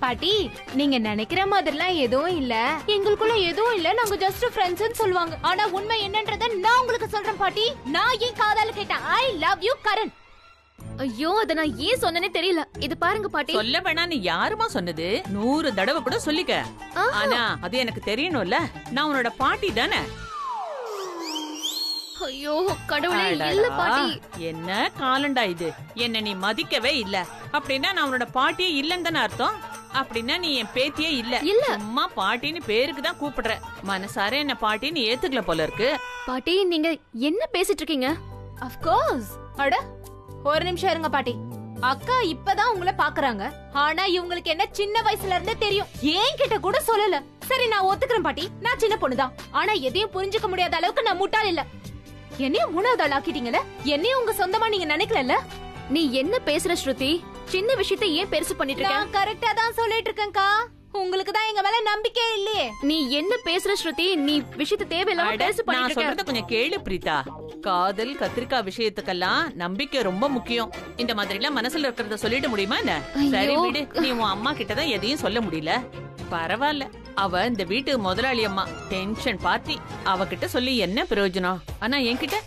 S11: பாட்டி, நீங்க நினைக்கிற மாதிரிலாம் எதுவும் இல்ல, எங்களுக்குள்ள எதுவும் இல்ல, நாங்க ஜஸ்ட் ஃப்ரெண்ட்ஸ்னு சொல்லுவாங்க. ஆனா உண்மை என்னன்றத நான் உங்களுக்கு சொல்றேன் பாட்டி. நான் ஏன் காதால கேட்டேன் ஐ லவ் யூ கரண்.
S3: ஐயோ அத நான் ஏன் சொன்னேனே தெரியல. இது பாருங்க பாட்டி.
S10: சொல்ல வேணாம், நீ யாருமா சொன்னது? 100 தடவை கூட சொல்லிக்க. ஆனா அது எனக்கு தெரியணும்ல, நான் உன்னோட பாட்டி தானே.
S3: ஐயோ கடவுளே, இல்ல பாட்டி.
S10: என்ன காலண்டா இது? என்ன நீ மதிக்கவே இல்ல அப்படின்னா நான் உன்னோட பாட்டியே இல்லன்னு தானே அர்த்தம். அப்படின்னா நீ என் பேத்தியே இல்ல. சும்மா பாட்டின்னு பேருக்கு தான் கூப்பிடுற. மனசார என்ன பாட்டின்னு ஏத்துக்கல போல இருக்கு.
S3: பாட்டி நீங்க என்ன பேசிட்டு இருக்கீங்க?
S11: Of course. அட ஒரு நிமிஷம் இருங்க பாட்டி. அக்கா இப்பதான் உங்களை பாக்குறாங்க. ஆனா இவங்களுக்கு என்ன சின்ன வயசுல இருந்தே தெரியும். ஏன் கிட்ட கூட சொல்லல. சரி நான் ஒத்துக்கிறேன் பாட்டி, நான் சின்ன பொண்ணுதான். ஆனா எதையும் புரிஞ்சுக்க முடியாத அளவுக்கு நான் முட்டாள் இல்ல. என்னையும் 3வது ஆள் ஆக்கிட்டீங்கல்ல, என்னையும் உங்க சொந்தமா நீங்க நினைக்கல.
S3: நீ என்ன பேசுற ஸ்ருதி? சின்ன விஷயத்தை ஏன் பெருசு பண்ணிட்டு இருக்க?
S11: நான் கரெக்டா தான் சொல்லிட்டு இருக்கேன்க்கா. உங்களுக்கு தான் எங்க மேல நம்பிக்கை இல்லையே.
S3: நீ என்ன பேசுற ஸ்ருதி? நீ விஷயத்தை தேவையில்லாம பெருசு பண்ணிட்டு
S10: நான்
S3: இருக்க.
S10: சொல்றத கொஞ்சம் கேளு பிரீதா. காதல் கத்திரிக்காய் விஷயத்துக்கெல்லாம் நம்பிக்கை ரொம்ப முக்கியம். இந்த மாதிரி எல்லாம் மனசுல இருக்கிறத சொல்லிட முடியுமா என்ன? சரி விடு, நீ உன் அம்மா கிட்டதான் எதையும் சொல்ல முடியல. பரவாயில்ல, அவ இந்த வீட்டு முதலாளி அம்மா, டென்ஷன் பார்ட்டி. அவகிட்ட சொல்லி என்ன பிரயோஜனம்? ஆனா என்கிட்ட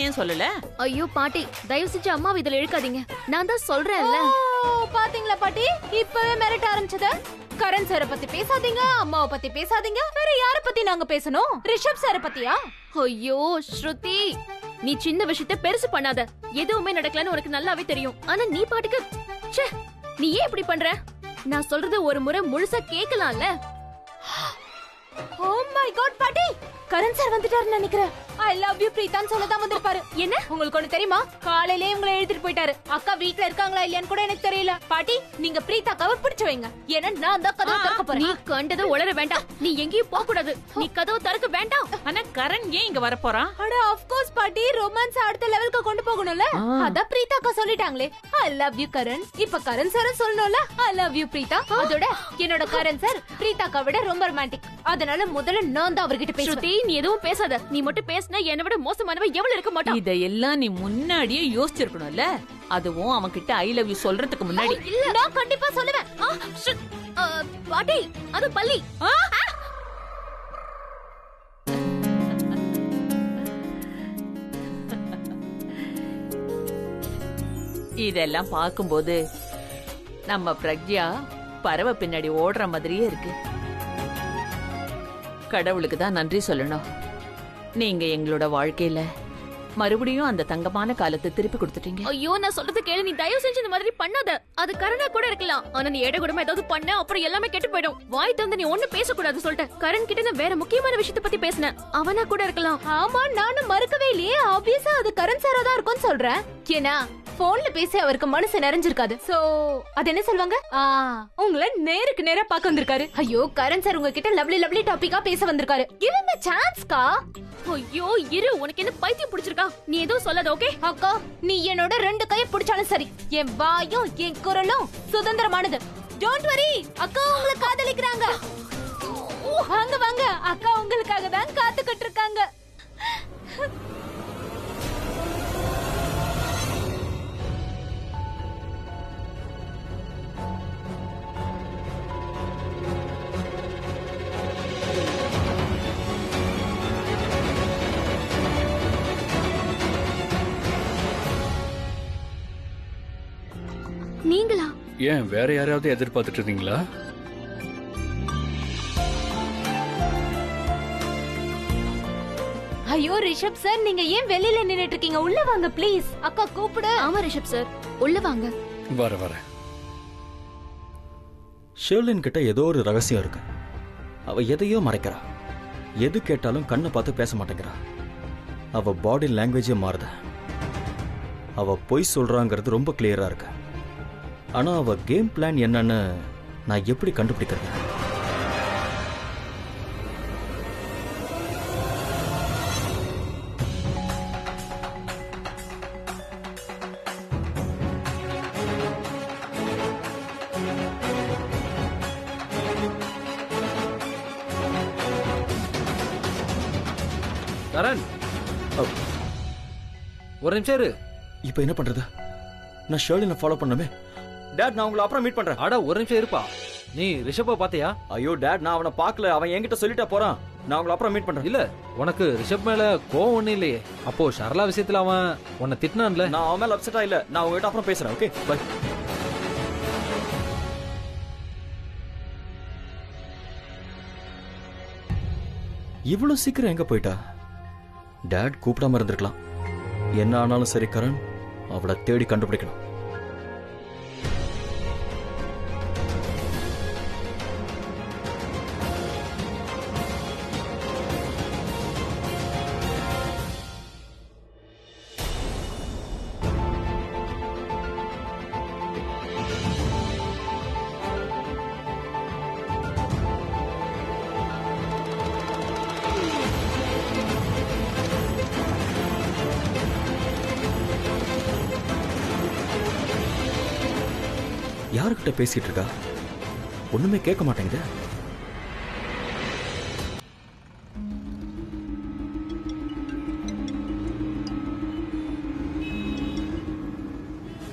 S10: ஏன் சொல்லல?
S3: ஐயோ பாட்டி, தயவு செஞ்சு அம்மா இதுல இழுக்காதீங்க. நான் தான் சொல்றேன்ல.
S11: பாத்தீங்களா பாட்டி, இப்பவே மிரட்ட ஆரம்பிச்சத. கரண் சார பத்தி பேசாதீங்க, அம்மாவை பத்தி பேசாதீங்க. வேற யார பத்தி நாங்க பேசணும்? ரிஷப் சார பத்தியா?
S3: ஐயோ ஸ்ருதி, நீ சின்ன விஷயத்தை பெருசு பண்ணாத. எதுவுமே நடக்கலன்னு உனக்கு நல்லாவே தெரியும். ஆனா நீ பாட்டுக்கு ச்சே, நீ ஏன் இப்படி பண்ற? நான் சொல்றது ஒரு முறை முழுசா கேட்கலாம்ல.
S11: ஓ மை காட் பாட்டி, கரண் சார் வந்துட்டாருன்னு நினைக்கிறேன். ஐ லவ் யூ பிரீதான் சொல்லதான் வந்திருப்பாரு.
S3: என்ன
S11: உங்களுக்கு ஒண்ணு தெரியுமா? காலையிலே உங்களை எழுதிட்டு போயிட்டாரு. அக்கா வீட்ல இருக்காங்களா இல்லையான்னு கூட எனக்கு தெரியல. பாட்டி நீங்க பிரீதாக்காவை பிடிச்சு வைங்க. ஏன்னா நான் தான் கதவு திறக்க போறேன்.
S3: நீ கண்டதை உளர வேண்டாம். நீ எங்கேயும் போக கூடாது. நீ கதவு திறக்க வேண்டாம்.
S10: ஆனா கரண் ஏன் இங்க வர போறான்?
S11: அட ஆஃப் கோர்ஸ் பாட்டி, ரொமான்ஸ் அடுத்த லெவலுக்கு கொண்டு போகணும்ல. அத பிரீதாக்கா சொல்லிட்டாங்களே, ஐ லவ் யூ கரண். இப்ப கரண் சார் சொல்லணும்ல, ஐ லவ் யூ பிரீதா. அதோட என்னோட கரண் சார் பிரீதாக்கா விட ரொம்ப ரொமான்டிக். அதனால முதல்ல நான் தான் அவர்கிட்ட பேசுறேன்.
S3: நீ எதுவும் பேசாத. நீ மட்டும் பேசினா என்னை விட மோசமானவ எவ்வளவு இருக்க மாட்டான்.
S10: இதெல்லாம் நீ முன்னாடியே யோசிச்சிருக்கணும்ல. அதுவும் அவன் கிட்ட ஐ லவ் யூ சொல்றதுக்கு முன்னாடி.
S11: இல்ல நான் கண்டிப்பா சொல்லுவேன்.
S3: பாட்டி அது பள்ளி.
S10: இதெல்லாம் பார்க்கும்போது நம்ம பிரக்யா பறவை பின்னாடி ஓடுற மாதிரியே இருக்கு. கடவுளுக்கு தான் நன்றி சொல்லணும். நீங்க எங்களோட வாழ்க்கையில மறுபடியும் அந்த தங்கமான காலத்தை திருப்பி கொடுத்துட்டீங்க.
S3: ஐயோ நான் சொல்றது கேளு. நீ தயவு செஞ்சு இந்த மாதிரி பண்ணாத. அது கரணா கூட இருக்கலாம். ஆனா நீ ஏட கூடமா ஏதாவது பண்ண அப்புறம் எல்லாமே கெட்டு போயிடும். வாய் தந்து நீ ஒண்ணு பேசக்கூடாது சொல்லிட்ட. கரண் கிட்ட நான் வேற முக்கியமான விஷயத்தை பத்தி பேசினேன். அவனா கூட இருக்கலாம்.
S11: ஆமா நானும் மறுக்கவே இல்லையே. ஆப்வியஸா அது கரண் சாரா தான் இருக்கும்னு சொல்றேன். ஏன்னா போன்ல பேசி அவருக்கு மனசு நிறைஞ்சிருக்காது. சோ அது என்ன சொல்வாங்க, உங்களை நேருக்கு நேரா பார்க்க வந்திருக்காரு. ஐயோ கரண் சார் உங்ககிட்ட லவ்லி டாபிக்கா பேச வந்திருக்காரு. கிவ் ஹிம் a chance கா.
S3: ஐயோ இரு, உனக்கு என்ன பைத்தியம் பிடிச்சிருக்கா? நீ எதுவும் சொல்லாத. ஓகே
S11: அக்கா, நீ என்னோட 2 கையை பிடிச்சாலும் சரி, என் வாயும் என் குரலும் சுதந்திரமானது. டோன்ட் வரி, அக்கா உங்களை காதலிக்கிறாங்க. வாங்க வாங்க, அக்கா உங்களுக்காக தான் காத்துக்கிட்டு இருக்காங்க.
S3: நீங்களா?
S1: ஏன் வேற யாரையாவது எதிர்பார்த்துட்டு இருந்தீங்களா?
S11: ஐயோ ரிஷப் சார், நீங்க ஏன் வெளியில நின்னுட்டு இருக்கீங்க? உள்ள வாங்க ப்ளீஸ். அக்கா கூப்பிடு.
S3: ஆமா ரிஷப் சார், உள்ள வாங்க.
S1: வர
S4: ஷெர்லின் கிட்ட ஏதோ ஒரு ரகசியம் இருக்கு. அவ எதையோ மறைக்கிறா. எது கேட்டாலும் கண்ணை பார்த்து பேச மாட்டேங்கிறா. அவ பாடி லாங்குவேஜே மாறுது. அவ பொய் சொல்றாங்கிறது ரொம்ப கிளியரா இருக்கு. ஆனா அவ கேம் பிளான் என்னன்னு நான் எப்படி கண்டுபிடிக்கிறது?
S12: கரண் ஒரு நிமிஷம் இரு.
S4: இப்போ என்ன பண்றது? நான் ஷெர்லினை ஃபாலோ பண்ணமே. டாட், நான் உங்களை அப்புறம் மீட் பண்றேன்.
S12: அட ஒரு நிமிஷம் இருப்பா. நீ ரிஷப்பை பாத்தியா?
S4: ஐயோ டேட், நான் அவனை பார்க்கல. அவன் என்கிட்ட சொல்லிட்டா போறான். நான் உங்களை அப்புறம் மீட் பண்றேன்.
S12: இல்ல, உனக்கு ரிஷப் மேல கோவம் ஒண்ணு இல்லையே. அப்போ சரளா விஷயத்துல அவன் உன்னை திட்டினான்ல?
S4: நான் அவன் மேல அப்செட்டா இல்ல. நான் உங்ககிட்ட அப்புறம் பேசுறேன். Okay bye. இவ்வளவு சீக்கிரம் எங்க போயிட்டா? டேட் கூப்பிடாம இருந்திருக்கலாம். என்ன ஆனாலும் சரி கரண், அவளை தேடி கண்டுபிடிக்கணும். யாருக்கிட்ட பேசிட்டு இருக்கா? ஒண்ணுமே கேட்க மாட்டேங்குது.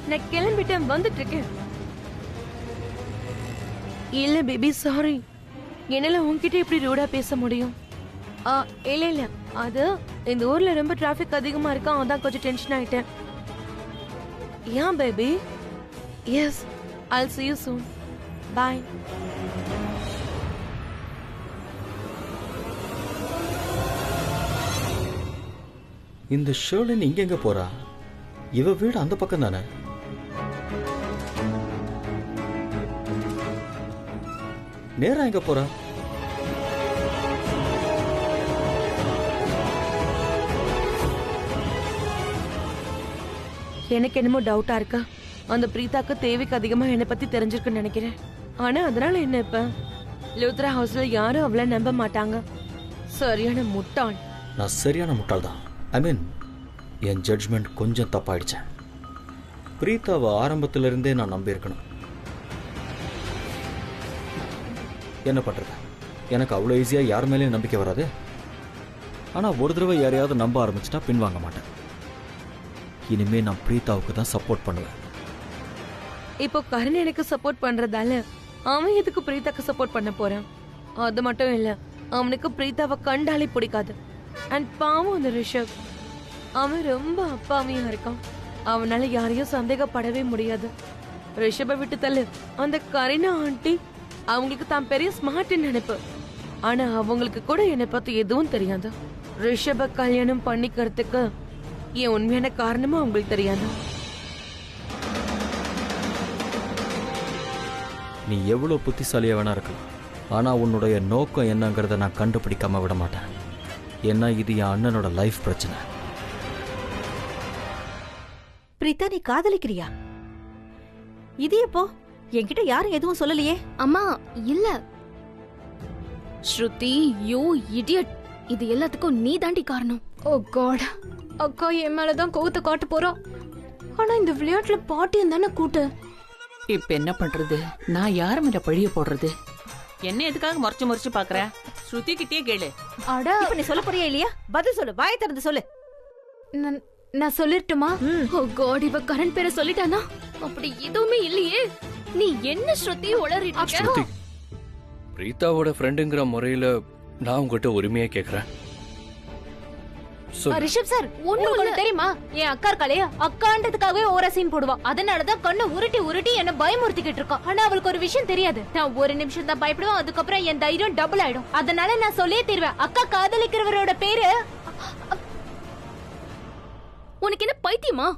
S2: நான் கிளம்பிட்டேன், வந்துட்டு இருக்கேன். இல்ல பேபி, சாரி. என்னால உன்கிட்ட எப்படி ரூடா பேச முடியும்? இல்ல இல்ல, அது இந்த ஊர்ல ரொம்ப டிராபிக் அதிகமா இருக்கா, அதான் கொஞ்சம் டென்ஷன் ஆயிட்டேன். ஏன் baby? Yes, I'll see you soon. Bye.
S4: இந்த ஷர்லின் இங்க எங்க போறா? இவ வீடு அந்த பக்கம் தானே? நேரா எங்க போறா?
S2: எனக்கு என்னமோ டவுட்டா இருக்கா. அந்த பிரீதாக்கு தேவைக்கு அதிகமா என்னை பத்தி தெரிஞ்சிருக்குன்னு நினைக்கிறேன். ஆனா அதனால என்ன, இப்ப லூத்ரா ஹவுஸ்ல யாரும் அவளை நம்ப மாட்டாங்க. சரியான முட்டாள்.
S4: நான் சரியான முட்டாள் தான். ஐ மீன், என் ஜட்ஜ்மெண்ட் கொஞ்சம் தப்பாயிடுச்சு. பிரீதாவை ஆரம்பத்துல இருந்தே நான் நம்பி இருக்கணும். என்ன பண்றது, எனக்கு அவ்வளோ ஈஸியா யார் மேலேயும் நம்பிக்கை வராது. ஆனா ஒரு தடவை யாரையாவது நம்ப ஆரம்பிச்சுட்டா பின்வாங்க மாட்டேன். இனிமே நான் பிரீதாவுக்கு தான் சப்போர்ட் பண்ணுவேன்.
S2: இப்போ கரண் எனக்கு சப்போர்ட் பண்றதால அவன் எதுக்கு பிரீதாக்கு சப்போர்ட் பண்ண போறான்? அது மட்டும் இல்ல, அவனுக்கு பிரீதாவை கண்டாலே பிடிக்காது. அண்ட் பாவம் அந்த ரிஷப், அவன் ரொம்ப அப்பாவியா இருக்கான். அவனால யாரையும் சந்தேகப்படவே முடியாது. ரிஷபை விட்டு தள்ளு. அந்த கரீனா ஆண்டி அவங்களுக்கு தான் பெரிய ஸ்மார்ட் நினைப்பு. ஆனா அவங்களுக்கு கூட என்னை பத்தி எதுவும் தெரியாது. ரிஷப கல்யாணம் பண்ணிக்கிறதுக்கு என் உண்மையான காரணமும் அவங்களுக்கு தெரியாது.
S4: நீ எவ்வளவு புத்திசாலியா வேணா இருக்கலாம், ஆனா உன்னுடைய நோக்கம் என்னங்கிறத நான் கண்டுபிடிக்காம விட மாட்டேன். ஏன்னா இது என் அண்ணனோட லைஃப் பிரச்சனை.
S7: பிரீதா, நீ காதலிக்கிறியா? இது எப்போ? என்கிட்ட யாரும் எதுவும் சொல்லலையே.
S3: அம்மா இல்ல ஸ்ருதி, யூ இடியட். இது எல்லாத்துக்கும் நீ தாண்டி காரணம். ஓ காட், அக்கா என் மேலதான் கோவத்தை காட்ட போறோம். ஆனா இந்த விளையாட்டுல பாட்டியும் தானே கூட்டு.
S10: இப்ப என்ன பண்றது? நான் யாரு மேல பழிய போடுறது? என்ன எதுக்காக மறைச்சு மறைச்சு பாக்குற? ஸ்ருதி கிட்டே கேளு.
S3: அட,
S7: இப்ப நீ சொல்ல போறியா இல்லையா? பதில் சொல்லு, வாயை திறந்து சொல்லு.
S3: நான் சொல்லிட்டுமா? ஓ காட், இவ கரண் பேரை சொல்லிட்டானா? அப்படி எதுவுமே இல்லையே. நீ என்ன ஸ்ருதி உளறிட்ட?
S1: ஸ்ருதி, பிரீதாவோட ஃப்ரெண்டுங்கிற முறையில நான் உங்ககிட்ட உரிமையா கேக்குறேன்.
S11: ரிஷப் சார், ஒண்ணு தெரியுமா? என் அக்கா இருக்காளே, அக்கான்றதுக்காகவே ஓர சீன் போடுவா. அதனாலதான் கண்ணு உருட்டி உருட்டி என்ன பயமுறுத்திக்கிட்டு இருக்கா. ஆனா அவளுக்கு ஒரு விஷயம் தெரியாது. நான் ஒரு நிமிஷம் தான் பயப்படுவேன், அதுக்கப்புறம் என் தைரியம் டபுள் ஆயிடும். அதனால நான் சொல்லியே தருவேன், அக்கா காதலிக்கிறவரோட பேரு.
S3: உனக்கு என்ன பைத்தியமா?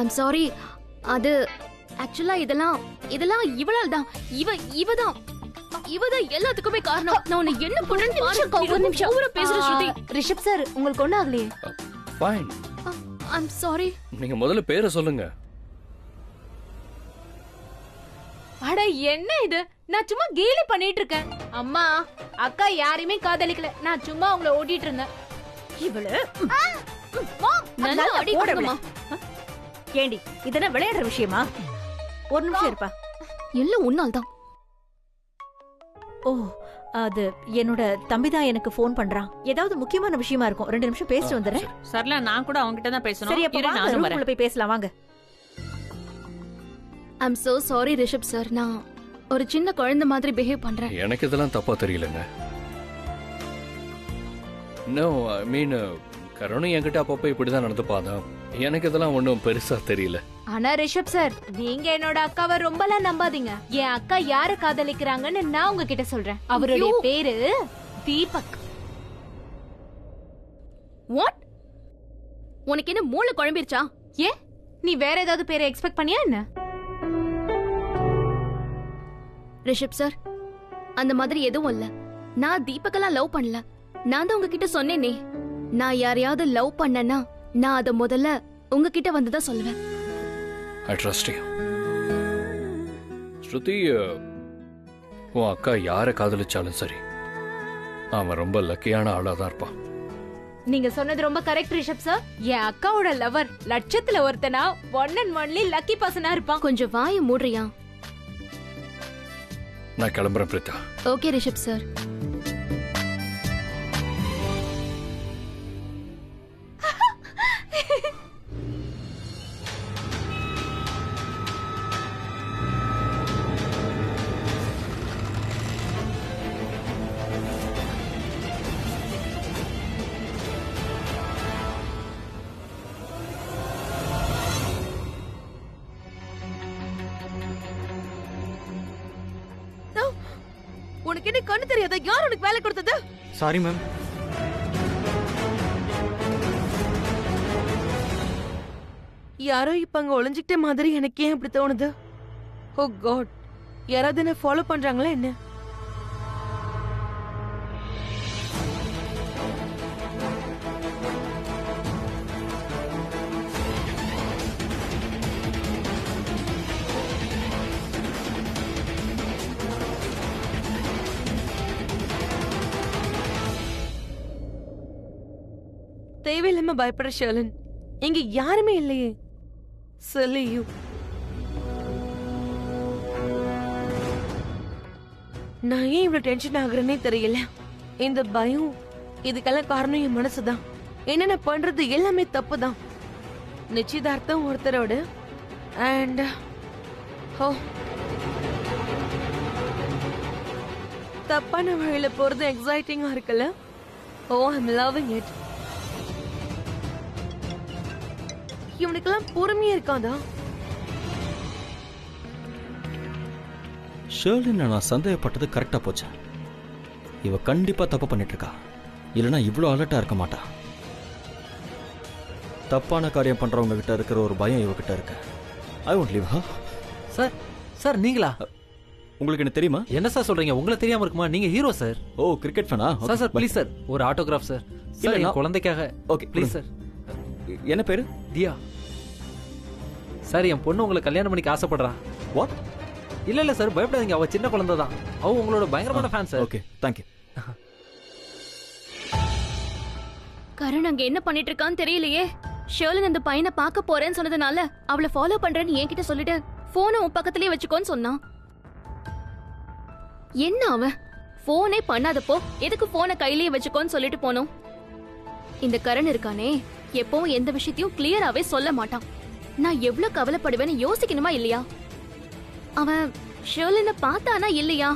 S3: I'm sorry. அது ஆக்சுவலா இதெல்லாம் இவளால் தான். இவதான் இவதான் எல்லாத்துக்குமே காரணம். நான் உன்னை என்ன பண்றேன்னு பாரு.
S11: ஒரு நிமிஷம்
S3: ஓவரா பேசுற ஸ்ருதி.
S11: ரிஷப் சார் உங்களுக்கு ஒண்ணும் ஆகலையே?
S1: ஃபைன்.
S3: I'm sorry.
S1: நீங்க முதல்ல பேரை சொல்லுங்க.
S11: அட என்ன இது? நான் சும்மா கேலி பண்ணிட்டு இருக்கேன். அம்மா அக்கா யாரையுமே காதலிக்கல, நான் சும்மா அவங்கள ஓட்டிட்டு இருந்தேன்.
S7: இவளு
S3: நல்லா அடி கொடுங்கம்மா.
S7: ஏண்டி இதெல்லாம் விளையாடுற விஷயமா? ஒரு நிமிஷம் இருப்பா.
S3: எல்லாம் உன்னால் தான்.
S7: ஓ, அது என்னோட தம்பி தான் எனக்கு ஃபோன் பண்றான். ஏதாவது முக்கியமான விஷயமா இருக்கும். 2 நிமிஷம் பேசிட்டு வந்துடுறேன்.
S10: சரலா, நான் கூட அவங்க கிட்ட தான் பேசணும்.
S7: சரி, அப்ப வாங்க, ரூமுக்குள்ள போய் பேசலாம் வாங்க.
S3: I'm so sorry Rishabh sir. நான் ஒரு சின்ன குழந்தை மாதிரி பிஹேவ் பண்றேன்.
S1: எனக்கு இதெல்லாம் தப்பா தெரியலங்க. நோ, ஐ மீன் கருணை என்கிட்ட அப்பப்போ இப்படிதான் நடந்துப்பாதான். எனக்கு இதெல்லாம் ஒன்றும் பெருசா தெரியல.
S11: ஆனா ரிஷப் சார், நீங்க என்னோட அக்காவை ரொம்பலாம் நம்பாதீங்க. என் அக்கா யார காதலிக்கிறாங்கன்னு நான் உங்ககிட்ட சொல்றேன். அவருடைய பேரு தீபக்.
S3: வாட்? உனக்கு என்ன மூளை குழம்பிருச்சா?
S11: ஏ, நீ வேற ஏதாவது பேரை எக்ஸ்பெக்ட் பண்ணியா என்ன?
S3: ரிஷப் சார், அந்த மாதிரி எதுவும் இல்ல. நான் தீபக்கெல்லாம் லவ் பண்ணல. நான் தான் உங்ககிட்ட சொன்னேனே, நான் யாரையாவது லவ் பண்ணனா நான் அத முதல்ல உங்ககிட்ட வந்துதான் சொல்லுவேன்.
S1: I trust you. ஸ்ருதி, உன் அக்கா யாரை காதலிச்சாலும் சரி, அவன் ரொம்ப லக்கியான ஆளா தான் இருப்பான்.
S11: நீங்க சொன்னது ரொம்ப கரெக்ட் ரிஷப் சார். என் அக்காவோட லவர் லட்சத்துல ஒருத்தனா, ஒன் அண்ட் ஒன்லி லக்கி பர்சனா இருப்பான்.
S3: கொஞ்சம் வாயை மூடுறியா?
S1: நான் கிளம்புறேன் பிரீதா.
S3: Okay Rishabh sir.
S2: உனக்கு என்ன கண்ணு தெரியாதா? யார் உனக்கு வேலை கொடுத்தது?
S13: Sorry ma'am.
S2: யாரோ இப்ப அங்க ஒளிஞ்சிக்கிட்ட மாதிரி எனக்கு ஏன் இப்படி தோணுது? ஓ காட், யாராவது என்ன ஃபாலோ பண்றாங்களா என்ன? தேவையில்லாம பயப்படுற ஷர்லன், இங்க யாருமே இல்லையே. Silly you. நான் ஏன் இவ்வளவு டென்ஷன் ஆகுறேனே தெரியல. இந்த பயம், இதுக்கெல்லாம் காரணம் என் மனசுதான். என்ன நான் பண்றது எல்லாமே தப்பு தான். நிச்சயதார்த்தம் ஒருத்தரோட அண்ட் தப்பான வழியில போறது எக்ஸைட்டிங்கா இருக்குல்ல? ஓ, ஐம் லவ்விங் இட். இவனுக்கெல்லாம் பொறுமையா இருக்காதா?
S4: ஷர்லின் நான் சந்தேகப்பட்டது கரெக்டா போச்சு. இவ கண்டிப்பா தப்பு பண்ணிட்டு இருக்கா, இல்லைன்னா இவ்வளோ அலர்ட்டா இருக்க மாட்டா. தப்பான காரியம் பண்றவங்க கிட்ட இருக்கிற ஒரு பயம் இவகிட்ட இருக்கு. I won't leave her.
S12: Sir, sir நீங்களா?
S4: உங்களுக்கு என்ன தெரியுமா?
S12: என்ன சார் சொல்றீங்க? உங்களுக்கு தெரியாம இருக்குமா? நீங்க ஹீரோ சார்.
S4: ஓ, கிரிக்கெட் ஃபேனா?
S12: சார் சார் ப்ளீஸ் சார், ஒரு ஆட்டோகிராஃப் சார். சார், என் குழந்தைக்காக.
S4: Okay
S12: please sir.
S4: என்ன பேரு?
S12: தியா. சார், என் பொண்ணு உங்களை கல்யாணம் பண்ணிக்க ஆசைப்படுறா.
S4: வாட்?
S12: இல்ல இல்ல சார், பயப்படாதீங்க. அவ சின்ன குழந்தை தான். அவ உங்களோட பயங்கரமான fan sir.
S4: Okay, thank you.
S3: Karan அங்க என்ன பண்ணிட்டு இருக்கான்னு தெரியலையே. ஷர்லின் அந்த பையனை பார்க்க போறேன்னு சொன்னதுனால அவளை ஃபாலோ பண்றேன்னு என்கிட்ட சொல்லிட்டு போனை உன் பக்கத்துலயே வச்சுக்கோன்னு சொன்னான். என்ன அவன் போனே பண்ணாதப்போ எதுக்கு போனை கையிலேயே வச்சுக்கோன்னு சொல்லிட்டு போனோம். இந்த கரண் இருக்கானே, எப்பவும் எந்த விஷயத்தையும் கிளியராவே சொல்ல மாட்டான். நான் எவ்வளவு கவலைப்படுவேன்னு யோசிக்கணுமா இல்லையா? அவன் ஷர்லினை பார்த்தானா இல்லையா?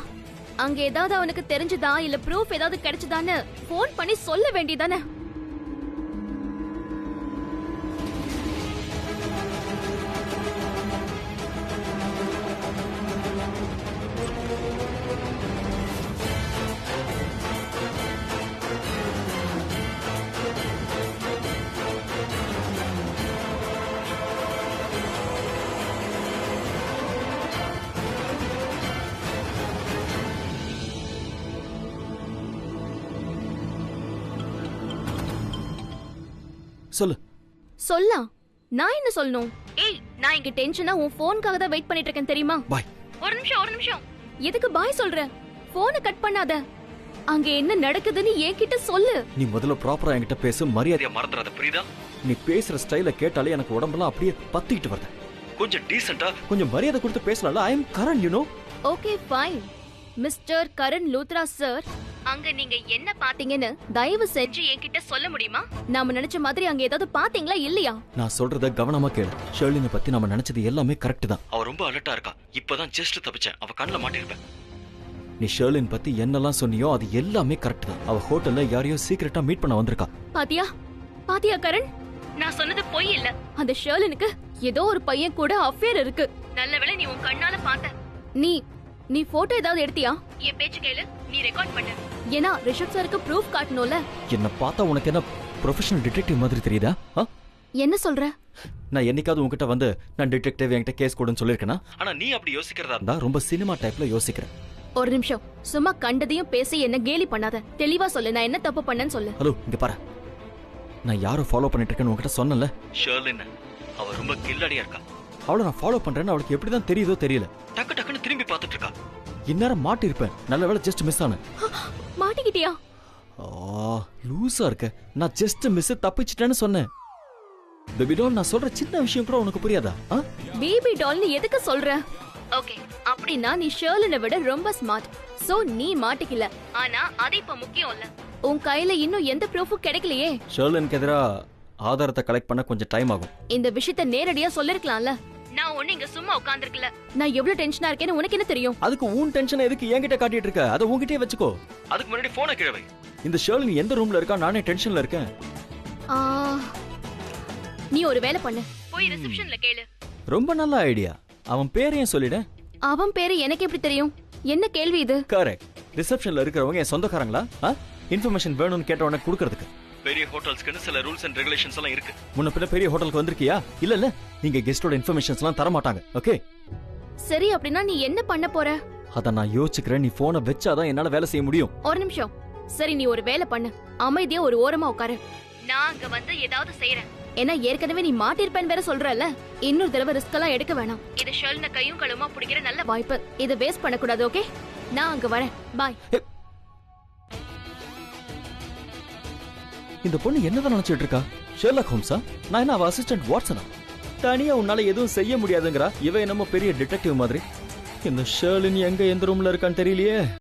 S3: அங்க ஏதாவது அவனுக்கு தெரிஞ்சதா இல்ல ப்ரூஃப் ஏதாவது கிடைச்சதான்னு போன் பண்ணி சொல்ல வேண்டியதானே?
S4: சொல்லு.
S3: சொல்லலாம். நான் என்ன சொல்லணும்? ஏய், நான் இங்க டென்ஷனா உன் போனுக்காக தான் வெயிட் பண்ணிட்டு இருக்கேன் தெரியுமா?
S4: பாய்.
S3: ஒரு நிமிஷம். எதுக்கு பாய் சொல்ற? போனை கட் பண்ணாத. அங்க என்ன நடக்குதுன்னு என்கிட்ட சொல்லு.
S4: நீ முதல்ல ப்ராப்பரா என்கிட்ட பேசு, மரியாதையா மறந்துடாத, புரியுதா? நீ பேசுற ஸ்டைல கேட்டாலே எனக்கு உடம்பெல்லாம் அப்படியே பத்திக்கிட்டு வருது. கொஞ்சம் டீசென்ட்டா கொஞ்சம் மரியாதை கொடுத்து பேசலாம்ல. I am Karan, you know.
S3: Okay fine. Mister Karan Luthra sir, அங்க நீங்க என்ன பாத்தீங்கன்னு தயவு செஞ்சு என்கிட்ட சொல்ல முடியுமா? நாம நினைச்ச மாதிரி அங்க ஏதாவது பாத்தீங்களா இல்லையா?
S4: நான் சொல்றத கவனமா கேளு. ஷெர்லினை பத்தி நாம நினைச்சது எல்லாமே கரெக்ட் தான். அவ ரொம்ப அலர்ட்டா இருக்கா. இப்பதான் ஜஸ்ட் தப்பிச்சேன். அவ கண்ணுல மாட்டிருப்பேன். நீ ஷெர்லின் பத்தி என்னெல்லாம் சொன்னியோ அது எல்லாமே கரெக்ட் தான். அவ ஹோட்டல்ல யாரையோ சீக்கிரட்டா மீட் பண்ண வந்திருக்கா.
S3: பாத்தியா கரண், நான் சொன்னது பொய் இல்ல. அந்த ஷெர்லினுக்கு ஏதோ ஒரு பையன் கூட அஃபேர் இருக்கு. நல்லவேளை நீ உன் கண்ணால பார்த்த. நீ போட்டோ ஏதாவது எடுத்தியா? என் பேச்சு கேளு, நீ ரெக்கார்ட் பண்ணு. ஏன்னா ரிஷப் சாருக்கு ப்ரூஃப் காட்டணும்ல.
S4: என்ன பார்த்தா உனக்கு என்ன ப்ரொஃபஷனல் டிடெக்டிவ் மாதிரி தெரியுதா?
S3: என்ன சொல்ற?
S4: நான் என்னைக்காவது உன்கிட்ட வந்து நான் டிடெக்டிவ் என்கிட்ட கேஸ் கொடுன்னு சொல்லிருக்கேனா? ஆனா நீ அப்படி யோசிக்கிறதா இருந்தா ரொம்ப சினிமா டைப்ல யோசிக்கிற.
S3: ஒரு நிமிஷம், சும்மா கண்டதையும் பேசி என்ன கேலி பண்ணாத. தெளிவா சொல்லு, நான் என்ன தப்பு பண்ணேன்னு சொல்லு.
S4: ஹலோ, இங்க பாரு. நான் யாரை ஃபாலோ பண்ணிட்டு இருக்கேன்னு உன்கிட்ட சொன்னல. ஷெர்லின், அவ ரொம்ப கில்லடியா இருக்கா. அவளை நான் ஃபாலோ பண்றேன்னு அவளுக்கு எப்படிதான் தெரியுதோ தெரியல. டக்குன்னு திரும்பி பார்த்துட்டு இருக்கா. இந்நேரம் மாட்டிருப்பேன். நல்ல வேளை ஜஸ்ட் மிஸ் ஆன.
S3: மாட்டிக்கிட்டியா?
S4: லூசா இருக்க. நான் ஜஸ்ட் மிஸ், தப்பிச்சிட்டேன்னு சொன்னேன். பேபி டால், நான் சொல்ற சின்ன விஷயம் கூட உனக்கு புரியாதா?
S3: பேபி டால்னு எதுக்கு சொல்ற? ஓகே, அப்படின்னா நீ ஷெர்லினை விட ரொம்ப ஸ்மார்ட். சோ நீ மாட்டிக்கல. ஆனா அது இப்ப முக்கியம் இல்ல. உன் கையில இன்னும் எந்த ப்ரூஃபும் கிடைக்கலையே.
S4: ஷெர்லினுக்கு எதிரா ஆதாரத்தை கலெக்ட் பண்ண கொஞ்சம் டைம் ஆகும்.
S3: இந்த விஷயத்தை நேரடியா சொல்லிருக்கலாம்ல. நான் ஒண்ணு இங்க சும்மா உட்கார்ந்திருக்கல. நான் எவ்வளவு டென்ஷனா இருக்கேன்னு உனக்கு என்ன தெரியும்?
S4: அதுக்கு உன் டென்ஷன் எதுக்கு என்கிட்ட காட்டிட்டு இருக்க? அதை உன்கிட்டயே வச்சுக்கோ. அதுக்கு முன்னாடி போனை கீழ வை. இந்த ஷெர்லின் எந்த ரூம்ல இருக்கா? நானே டென்ஷன்ல இருக்கேன்.
S3: நீ ஒரு வேலை பண்ணு, போய் ரிசப்ஷன்ல கேளு.
S4: ரொம்ப நல்ல ஐடியா. அவன் பேரையும் சொல்லிடு.
S3: அவன் பேரு எனக்கு எப்படி தெரியும்? என்ன கேள்வி இது?
S4: கரெக்ட். ரிசப்ஷன்ல இருக்கிறவங்க என் சொந்தக்காரங்களா? இன்ஃபர்மேஷன் வேணும்னு கேட்ட உடனே கொடுக்கிறதுக்கு. பெரிய ஹோட்டல்ஸ்க்கு சில ரூல்ஸ் அண்ட் ரெகுலேஷன்ஸ் எல்லாம் இருக்கு. முன்ன பின்ன பெரிய ஹோட்டலுக்கு வந்திருக்கியா? இல்ல நீங்க கெஸ்டோட இன்ஃபர்மேஷன்ஸ் எல்லாம் தர மாட்டாங்க. ஓகே
S3: சரி, அப்படின்னா நீ என்ன பண்ண போற?
S4: அத நான் யோசிக்கிறேன். நீ போனை வச்சாதான் என்னால வேலை செய்ய முடியும்.
S3: ஒரு நிமிஷம். சரி, நீ ஒரு வேலை பண்ணு. அமைதியா ஒரு ஓரமா உட்காரு. நான் அங்க வந்து ஏதாவது செய்யறேன். ஏன்னா ஏற்கனவே நீ மாட்டிருப்பேன்னு வேற சொல்றல. இன்னொரு தடவை ரிஸ்க் எல்லாம் எடுக்க வேணாம். இது ஷெர்லினை கையும் களுமா பிடிக்கிற நல்ல வாய்ப்பு. இதை வேஸ்ட் பண்ணக்கூடாது. ஓகே, நான் அங்க வரேன். பாய்.
S4: இந்த பொண்ணு என்னதான் நினைச்சிட்டு இருக்கா? ஷெர்லாக் ஹோம்ஸா? நான் என்ன அவ அசிஸ்டன்ட் வாட்சனா? தனியா உன்னால எதுவும் செய்ய முடியாதுங்கறா. இவ என்னமோ பெரிய டிடெக்டிவ் மாதிரி. இந்த ஷெர்லின் எங்க எந்த ரூம்ல இருக்கான்னு தெரியலையே.